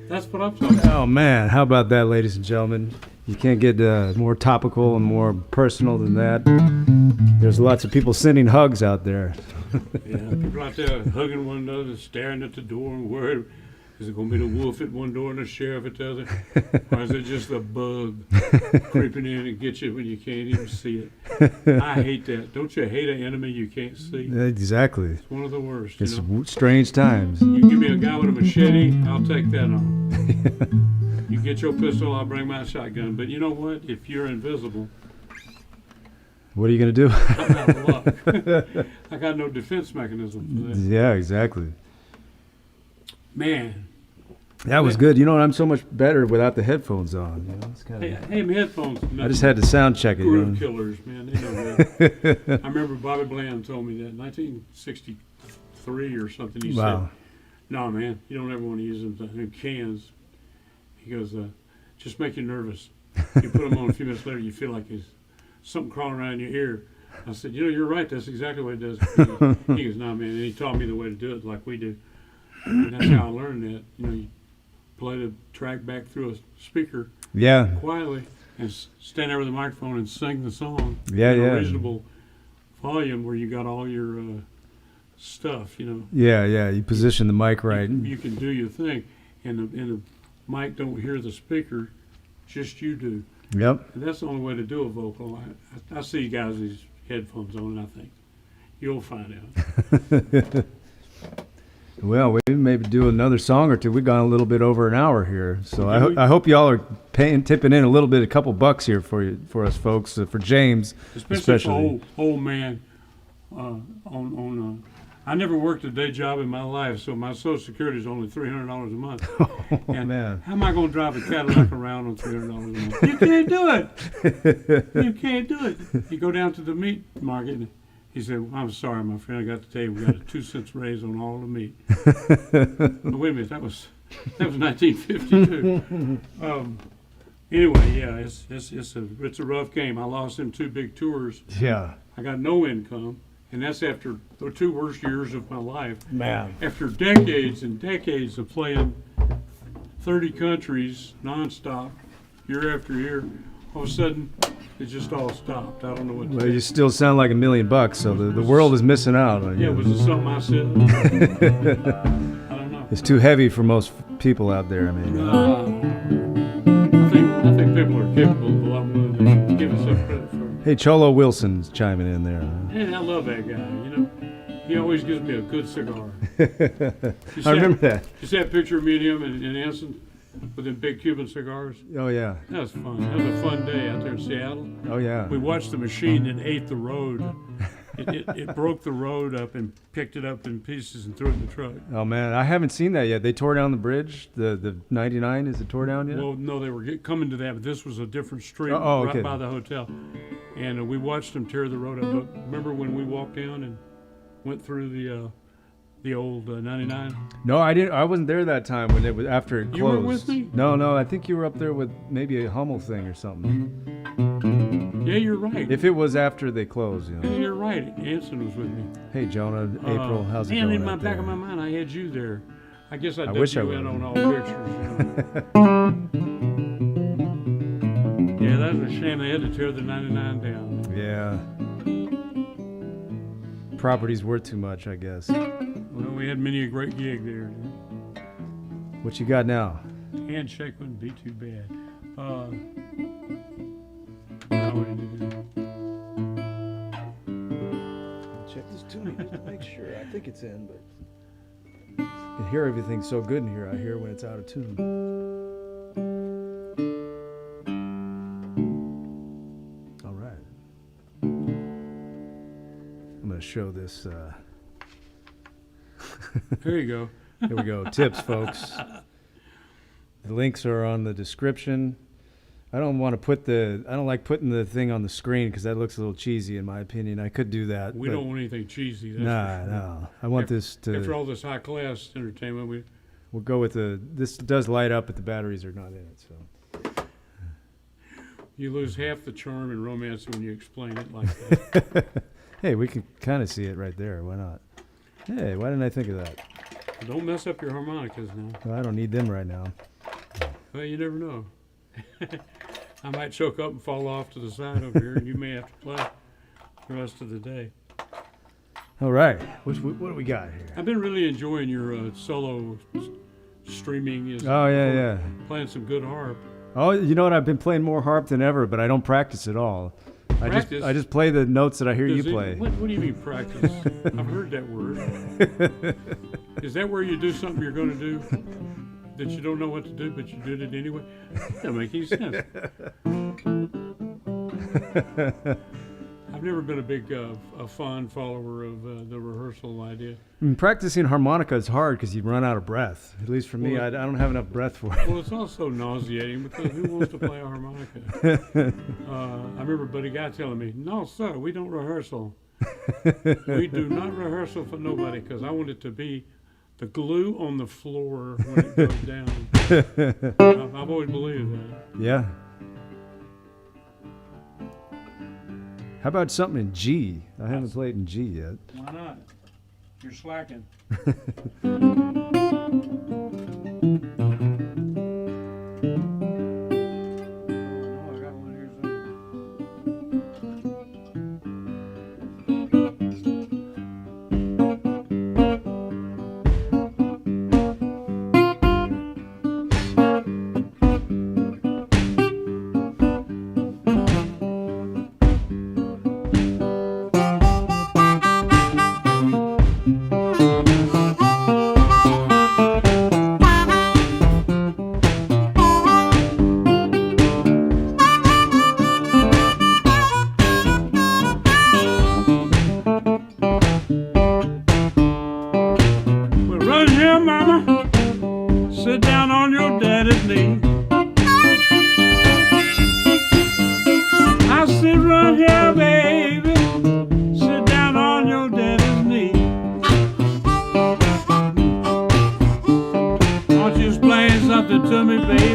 That's what I'm talking about. Oh man, how about that, ladies and gentlemen? You can't get more topical and more personal than that. There's lots of people sending hugs out there. Yeah, people out there hugging one another, staring at the door and worried, is it going to be the wolf at one door and the sheriff at the other? Or is it just a bug creeping in and get you when you can't even see it? I hate that. Don't you hate an enemy you can't see? Exactly. It's one of the worst. It's You know? strange times. You give me a guy with a machete, I'll take that on. You get your pistol, I'll bring my shotgun. But you know what? If you're invisible, What are you going to do? I'm out of luck. I got no defense mechanism for that. Yeah, exactly. Man. That was good. You know what? I'm so much better without the headphones on. You know, it's kind Hey, my headphones. I just had to sound check it. You Groove know? killers, man. They know that. I remember Bobby Bland told me that in 1963 or something. He Wow. said, "No, man, you don't ever want to use them in cans." He goes, "Just make you nervous. You put them on a few minutes later, you feel like there's something crawling around your ear." I said, "You know, you're right. That's exactly what it does." He goes, "No, man." And he taught me the way to do it, like we do. And that's how I learned that. You know, you play the track back through a speaker Yeah. quietly and stand there with a microphone and sing the song Yeah, in yeah. a reasonable volume where you got all your stuff, you know. Yeah, yeah. You position the mic right. You can do your thing, and the mic don't hear the speaker, just you do. Yep. And that's the only way to do a vocal. I see guys with these headphones on, and I think, you'll find out. Well, we maybe do another song or two. We've gone a little bit over an hour here, so I hope y'all are tipping in a little bit, a couple bucks here for us folks, for James Especially for old man. I never worked a day job in my life, so my Social Security is only $300 a month. Oh And man! how am I going to drive a Cadillac around on $300 a month? You can't do it. You can't do it. You go down to the meat market He said, "I'm sorry, my friend. I got to tell you, we got a 2 cents raise on all the meat." But wait a minute, that was 1952. Anyway, yeah, it's a rough game. I lost them 2 big tours. Yeah. I got no income, and that's after the 2 worst years of my life. Man. After decades and decades of playing 30 countries nonstop, year after year, all of a sudden it just all stopped. I don't know what to Well, do. you still sound like $1 million, so the world is missing out on Yeah, you. was it something I said? I don't know. It's too heavy for most people out there. I mean, I think people are capable of a lot more than they give us credit for. hey, Cholo Wilson's chiming in there. And I love that guy. You know, he always gives me a good cigar. I remember that. You see that picture of me and him in Anson with them big Cuban cigars? Oh yeah. That was fun. That was a fun day out there in Seattle. Oh yeah. We watched the machine that ate the road. It broke the road up and picked it up in pieces and threw it in the truck. Oh man, I haven't seen that yet. They tore down the bridge. The 99, is it tore down yet? Well, no, they were coming to that, but this was a different street okay. right by the hotel. And we watched them tear the road up. But remember when we walked down and went through the old 99? No, I didn't. I wasn't there that time when it was after it closed. You weren't with me? No. I think you were up there with maybe a Hummel thing or something. Yeah, you're right. If it was after they closed, you Yeah, know. you're right. Anson was with me. Hey, Jonah, April, how's it and going? in my out back there? of my mind, I had you there. I guess I wish dug I you in would've. on all pictures. You know. Yeah, that was a shame. They had to tear the 99 down. Yeah. Property's worth too much, I guess. Well, we had many a great gig there. What you got now? Handshake wouldn't be too bad. Now what did you do? Check this tuning just to make sure. I think it's in, but you can hear everything so good in here. I hear when it's out of tune. All right. I'm going to show this. There you go. Here we go. Tips, folks. The links are on the description. I don't like putting the thing on the screen because that looks a little cheesy in my opinion. I could do that. We don't want anything cheesy. That's for sure. No. I want this to. After all this high class entertainment, We'll go with this does light up, but the batteries are not in it. So. you lose half the charm and romance when you explain it like that. Hey, we can kind of see it right there. Why not? Hey, why didn't I think of that? Don't mess up your harmonicas now. Well, I don't need them right now. Well, you never know. I might choke up and fall off to the side over here, and you may have to play the rest of the day. All right. What do we got here? I've been really enjoying your solo streaming. Oh, yeah. Playing some good harp. Oh, you know what? I've been playing more harp than ever, but I don't practice at all. Practice? I just play the notes that I hear you play. What do you mean practice? I've heard that word. Is that where you do something you're going to do that you don't know what to do, but you did it anyway? That doesn't make any sense. I've never been a big, fond follower of the rehearsal idea. I mean, practicing harmonica is hard because you run out of breath. At least for me, Well, I don't have enough breath for it. Well, it's also nauseating because who wants to play a harmonica? I remember Buddy Guy telling me, "No, sir, we don't rehearsal. We do not rehearsal for nobody because I want it to be the glue on the floor when it goes down." I've always believed that. Yeah. How about something in G? I haven't played in G yet. Why not? You're slacking. Oh, I got one here somewhere. Well, run here, mama. Sit down on your daddy's knee. I said, run here, baby. Sit down on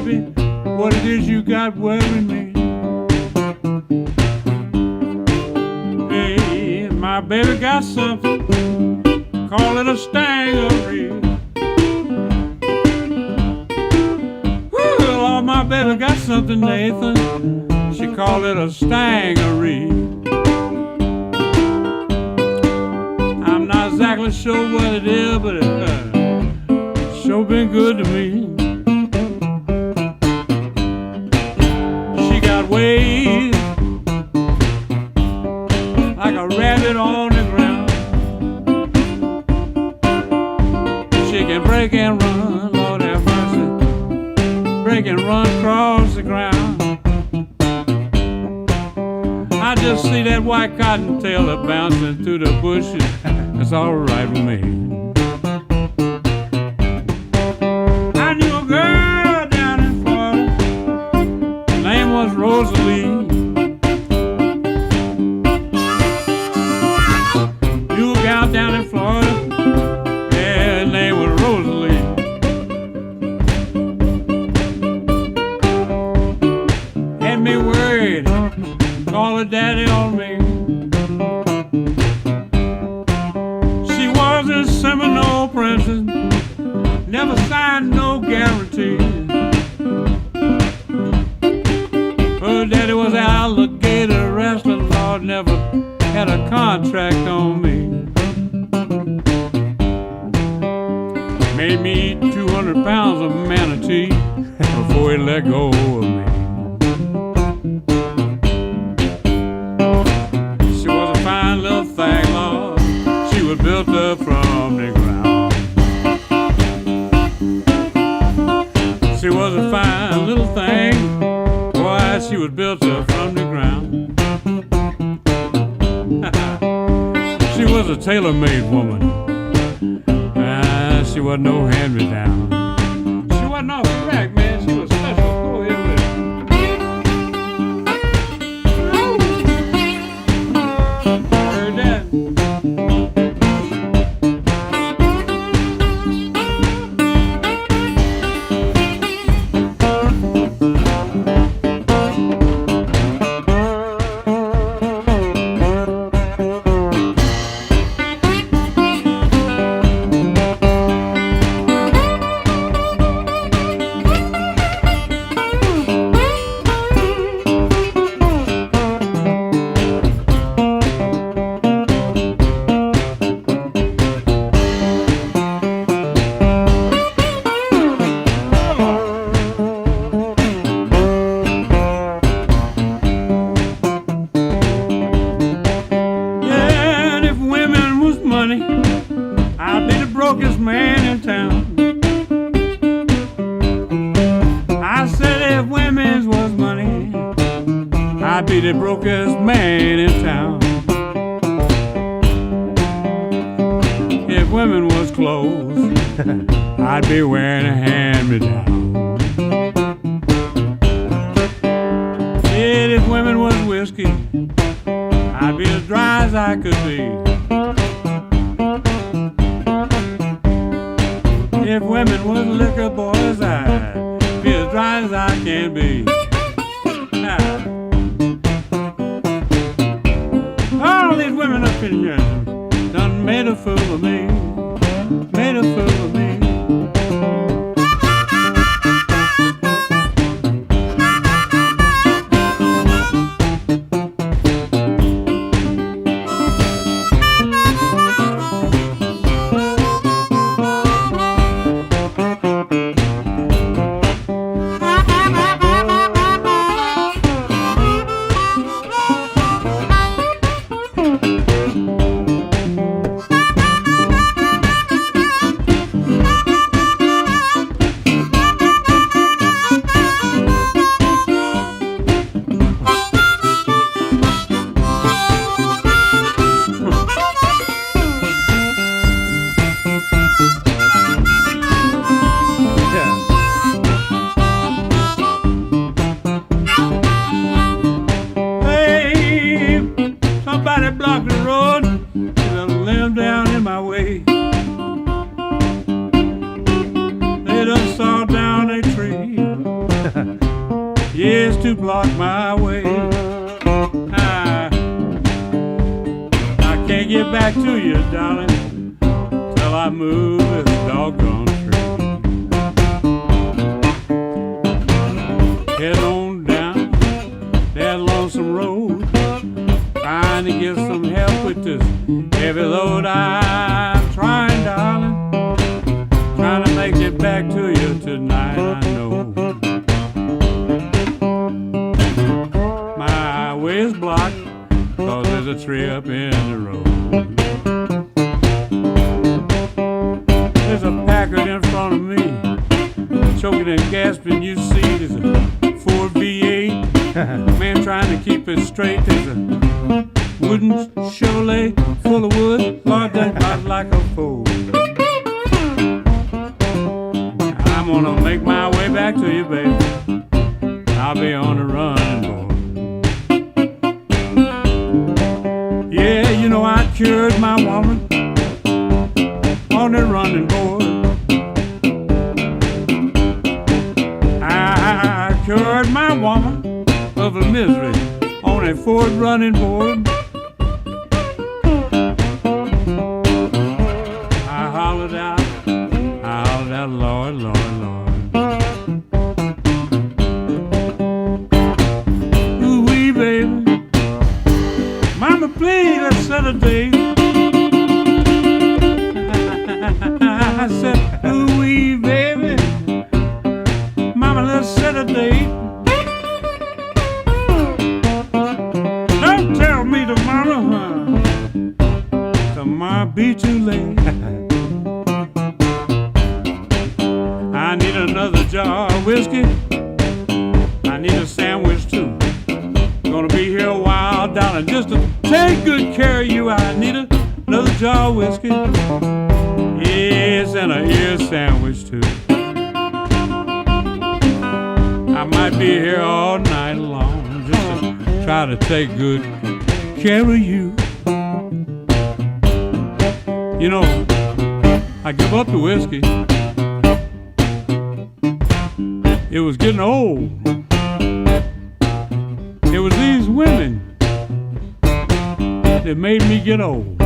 baby, what it is you got worrying me. Hey, my baby got something, call it a stangery. Well, oh, my baby got something, Nathan, she call it a stangery. I'm not exactly sure what it is, but it sure been good to me. She got waves like a rabbit on the ground. She can break and run, Lord have mercy, break and run across the ground. I just see that white cottontail a bouncing through the bushes. That's all right with me. I knew a girl down in Florida. Her name was Rosalie. Knew a gal down in Florida. Yeah, her name was Rosalie. Had me worried, call her daddy on me. Seminole princess, never signed no guarantee. Her daddy was an alligator wrestler, Lord, never had a contract on me. Made me eat 200 pounds of manatee before he let go of me. She was a fine little thing, Lord, she was built up from the ground. She was a fine little thing, boy, she was built up from the ground. She was a tailor-made woman, she wasn't no hand-me-down. She wasn't off the rack, man, she was special. Go ahead with it. Heard that? I'd be the brokest man in town. I said if women's was money, I'd be the brokest man in town. If women was clothes, I'd be wearing a hand-me-down. Said if women was whiskey, I'd be as dry as I could be. If women was liquor, boys, I'd be as dry as I can be. All these women up in here done made a fool of me, made a fool of me. Somebody blocked the road, put a limb down in my way. They done saw down a tree, just to block my way. I can't get back to you, darling, till I move this doggone tree. Head on down that lonesome road, trying to get some help with this heavy load. I'm trying, darling, trying to make it back to you tonight. I know my way is blocked, 'cause there's a tree up in the road. There's a Packard in front of me, choking and gasping. You see, there's a Ford V8, man trying to keep it straight. There's a wooden Chevrolet full of wood, Lord, that ride like a fool. I'm gonna make my way back to you, baby. I'll be on the run, boy. Yeah, you know I cured my woman on the running board. I cured my woman of her misery on a Ford running board. I hollered out, Lord, Lord, Lord. Ooh-wee, baby, mama, please, let's set a date. I said, ooh-wee, baby, mama, let's set a date. Don't tell me tomorrow, tomorrow be too late. I need another jar of whiskey. I need a sandwich too. Gonna be here a while, darling, just to take good care of you. I need another jar of whiskey. Yes, and a ear sandwich too. I might be here all night long, just to try to take good care of you. You know, I give up the whiskey. It was getting old. It was these women that made me get old.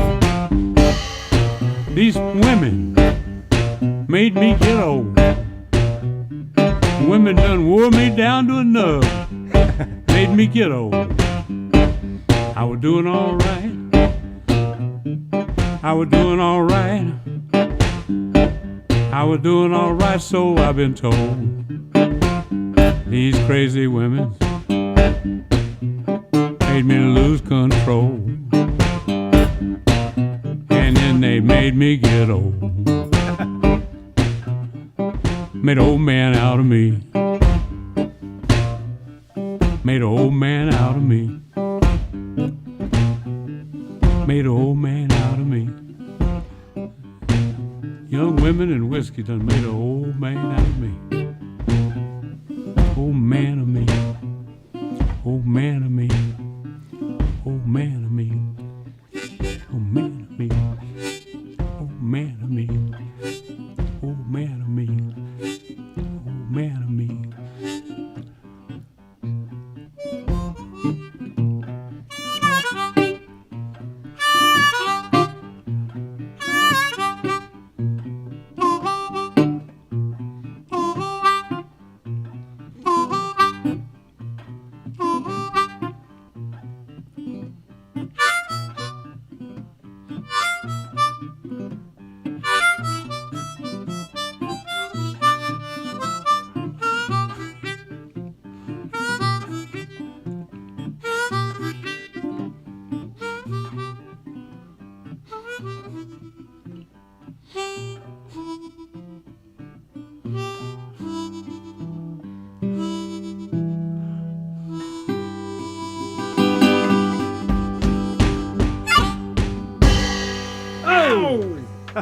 These women made me get old. Women done wore me down to a nub, made me get old. I was doing all right. I was doing all right. I was doing all right, so I've been told. These crazy women made me lose control, and then they made me get old. Made an old man out of me. Made an old man out of me. Made an old man out of me. Young women and whiskey done made an old man out of me. Old man of me. Old man of me. Old man of me. Old man of me. Old man of me. Old man of me. Old man of me.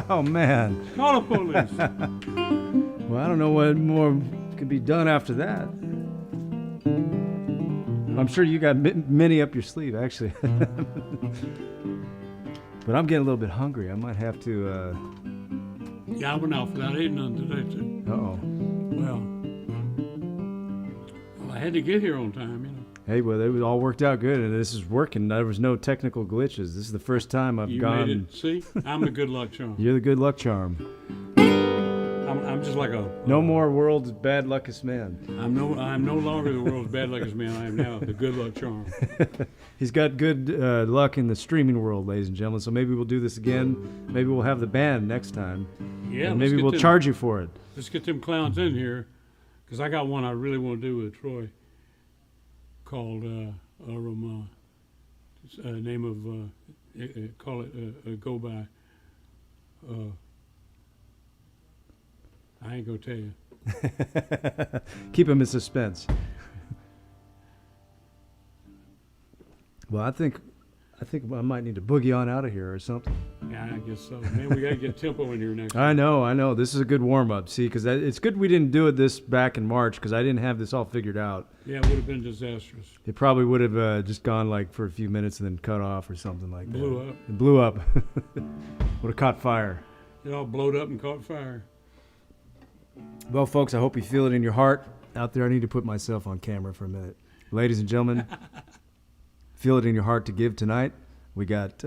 Oh, man. Call the police. Well, I don't know what more could be done after that. I'm sure you got many up your sleeve, actually. But I'm getting a little bit hungry. I might have to... Yeah, I went out for that. I ate none today, too. Uh-oh. Well, I had to get here on time, you know. Hey, well, it all worked out good, and this is working. There was no technical glitches. This is the first time I've You gone. made it. See, I'm the good luck charm. You're the good luck charm. I'm just like a No more world's bad luckiest man. I'm no longer the world's bad luckiest man. I am now the good luck charm. He's got good luck in the streaming world, ladies and gentlemen. So maybe we'll do this again. Maybe we'll have the band next time. Yeah, and maybe we'll charge you for it. Let's get them clowns in here, because I got one I really want to do with Troy called name of call it go by. I ain't gonna tell you. Keep him in suspense. Well, I think I might need to boogie on out of here or something. Yeah, I guess so. Man, we gotta get tempo in here next. I know. This is a good warm up. See, because it's good we didn't do this back in March because I didn't have this all figured out. Yeah, it would have been disastrous. It probably would have just gone like for a few minutes and then cut off or something like that. Blew up. It blew up. Would have caught fire. It all blowed up and caught fire. Well, folks, I hope you feel it in your heart. Out there, I need to put myself on camera for a minute. Ladies and gentlemen, feel it in your heart to give tonight. We got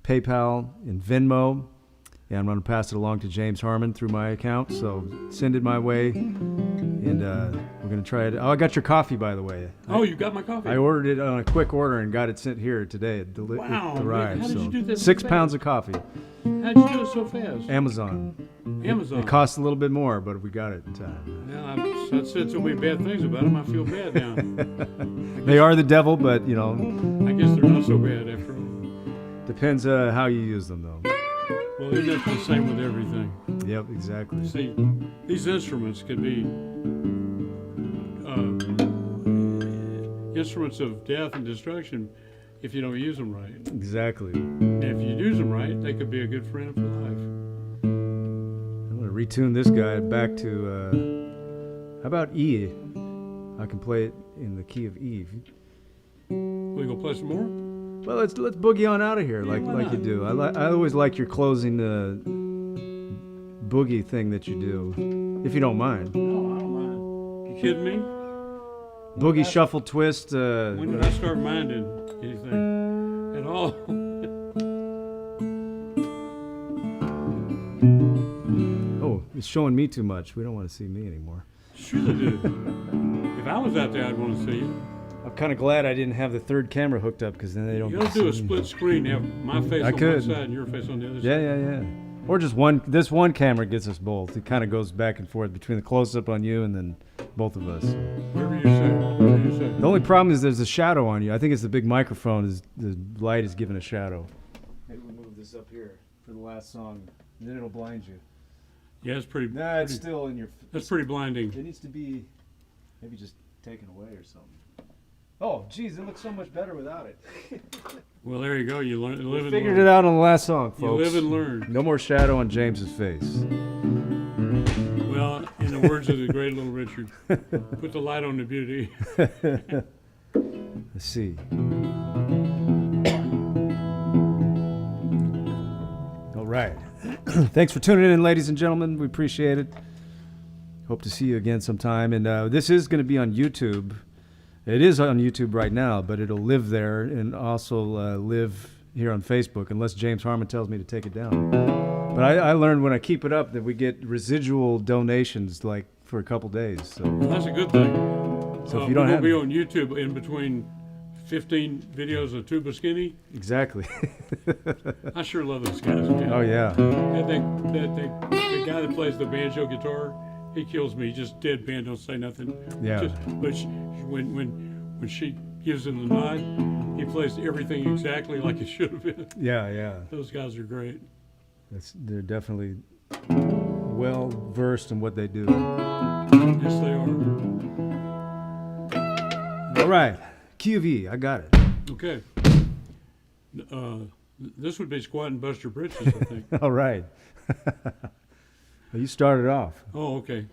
PayPal and Venmo, and I'm going to pass it along to James Harman through my account. So send it my way, and we're going to try it. Oh, I got your coffee, by the way. Oh, you got my coffee? I ordered it on a quick order and got it sent here today. Wow, it arrived. how did you do that so 6 fast? pounds of coffee. How'd you do it so fast? Amazon. Amazon. It costs a little bit more, but we got it in time. Yeah, I've said so many bad things about them. I feel bad now. They are the devil, but, you know, I guess they're not so bad after all. depends how you use them, though. Well, isn't that the same with everything? Yep, exactly. See, these instruments could be instruments of death and destruction if you don't use them right. Exactly. And if you use them right, they could be a good friend for life. I'm going to retune this guy back to, how about E? I can play it in the key of E. We gonna play some more? Well, let's boogie on out of here, Yeah, why like you not? do. I always like your closing boogie thing that you do, if you don't mind. No, I don't mind. You kidding me? Boogie shuffle twist. When did I start minding anything at all? Oh, it's showing me too much. We don't want to see me anymore. Sure they do. If I was out there, I'd want to see you. I'm kind of glad I didn't have the third camera hooked up because then they don't. You gotta do a see me. split screen. Have my face I on could. one side and your face on the other Yeah, side. yeah. Or just one. This one camera gets us both. It kind of goes back and forth between the close-up on you and then both of us. Whatever you say. Whatever you say. The only problem is there's a shadow on you. I think it's the big microphone. Is the light is giving a shadow. Maybe we'll move this up here for the last song, and then it'll blind you. Yeah, it's pretty. Nah, it's still in your. That's pretty blinding. It needs to be maybe just taken away or something. Oh, geez, it looks so much better without it. Well, there you go. You learn, live and Figured learn. it out on the last song, folks. You live and learn. No more shadow on James's face. Well, in the words of the great Little Richard, put the light on the beauty. Let's see. All right. Thanks for tuning in, ladies and gentlemen. We appreciate it. Hope to see you again sometime. And this is going to be on YouTube. It is on YouTube right now, but it'll live there and also live here on Facebook, unless James Harman tells me to take it down. But I learned when I keep it up that we get residual donations like for a couple days. So That's a good thing. So if you don't we'll have be on YouTube in between 15 videos of Tuba Skinny. exactly. I sure love those guys. Man. Oh yeah. The guy that plays the banjo guitar, he kills me. Just deadpan, don't say nothing. Yeah. But when she gives him the nod, he plays everything exactly like it should have been. Yeah. Those guys are great. They're definitely well versed in what they do. Yes, they are. All right, QV, I got it. Okay. This would be Squat and Buster Britches, I think. All right. Well, you started off. Oh, okay.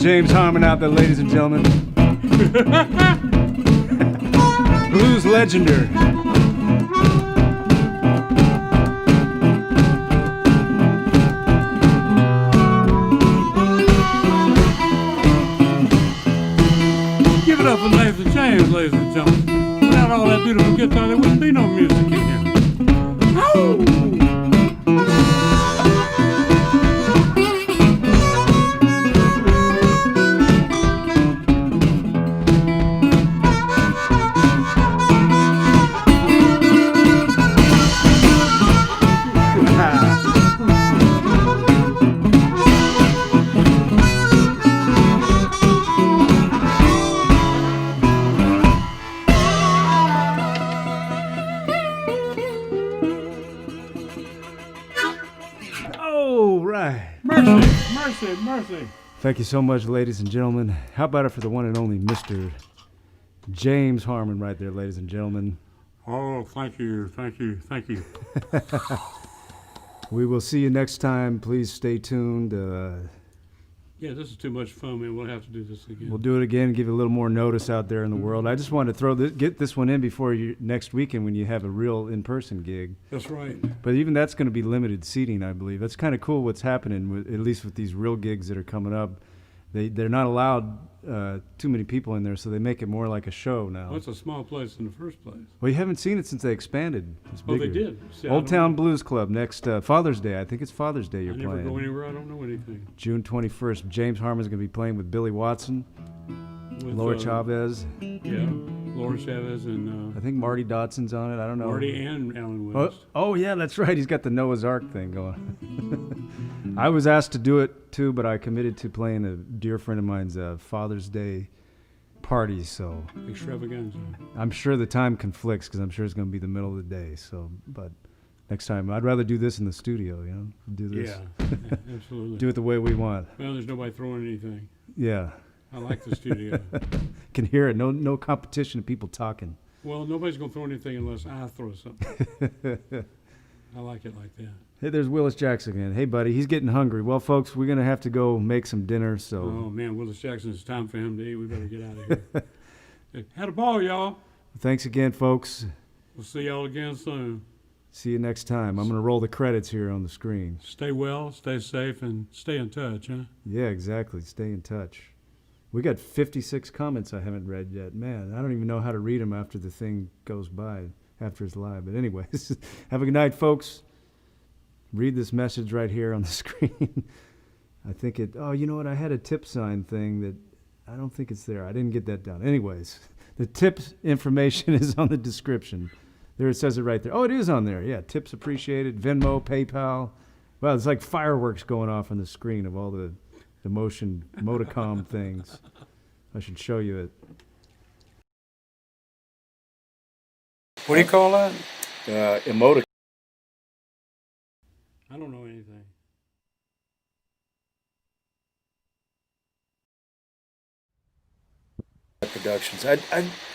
James Harman out there, ladies and gentlemen. Blues legendary. Give it up for Nathan James, ladies and gentlemen. Without all that beautiful guitar, there wouldn't be no music in here. Ow! Mercy. Thank you so much, ladies and gentlemen. How about it for the one and only Mr. James Harman right there, ladies and gentlemen. Oh, thank you. We will see you next time. Please stay tuned. Yeah, this is too much fun, man. We'll have to do this again. We'll do it again, give you a little more notice out there in the world. I just wanted to get this one in before next weekend when you have a real in-person gig. That's right. But even that's going to be limited seating, I believe. That's kind of cool what's happening, at least with these real gigs that are coming up. They're not allowed too many people in there, so they make it more like a show now. Well, it's a small place in the first place. Well, you haven't seen it since they expanded. It's bigger. Oh, they did. See, Old Town Blues Club next Father's Day. I think it's Father's Day you're I never playing. go anywhere. I don't know anything. June 21st. James Harmon's going to be playing with Billy Watson, With, Laura Chavez. Yeah, Laura Chavez and I think Marty Dodson's on it. I don't know. Marty and Alan West. Oh, yeah, that's right. He's got the Noah's Ark thing going. I was asked to do it too, but I committed to playing a dear friend of mine's Father's Day party. So Extravaganza. I'm sure the time conflicts because I'm sure it's going to be the middle of the day. So, but next time, I'd rather do this in the studio. Do this. Yeah, absolutely. Do it the way we want. Well, there's nobody throwing anything. Yeah. I like the studio. Can hear it. No competition of people talking. Well, nobody's gonna throw anything unless I throw something. I like it like that. Hey, there's Willis Jackson again. Hey, buddy, he's getting hungry. Well, folks, we're gonna have to go make some dinner. So. Oh man, Willis Jackson, it's time for him to eat. We better get out of here. Hey, had a ball, y'all. Thanks again, folks. We'll see y'all again soon. See you next time. I'm gonna roll the credits here on the screen. Stay well, stay safe, and stay in touch, huh? Yeah, exactly. Stay in touch. We got 56 comments I haven't read yet. Man, I don't even know how to read them after the thing goes by, after it's live. But anyways, have a good night, folks. Read this message right here on the screen. I think you know what? I had a tip sign thing that I don't think it's there. I didn't get that down. Anyways, the tips information is on the description. There it says it right there. Oh, it is on there. Yeah, tips appreciated. Venmo, PayPal. Wow, it's like fireworks going off on the screen of all the motion modicom things. I should show you it. What do you call that? Emoticon. I don't know anything. Productions. I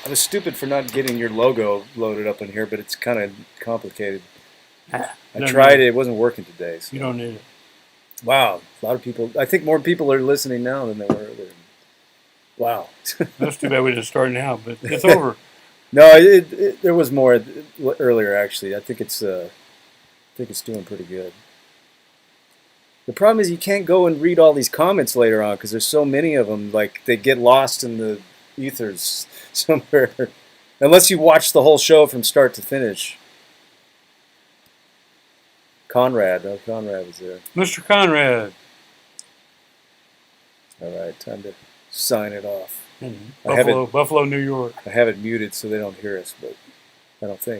was stupid for not getting your logo loaded up in here, but it's kind of complicated. I tried it. It wasn't working today. So. You don't need it. Wow. A lot of people. I think more people are listening now than they were earlier. Wow. That's too bad we didn't start now, but it's over. No, there was more earlier, actually. I think it's doing pretty good. The problem is you can't go and read all these comments later on because there's so many of them. Like, they get lost in the ethers somewhere. Unless you watch the whole show from start to finish. Conrad was there. Mr. Conrad. All right, time to sign it off. Buffalo, New York. I have it muted so they don't hear us, but I don't think.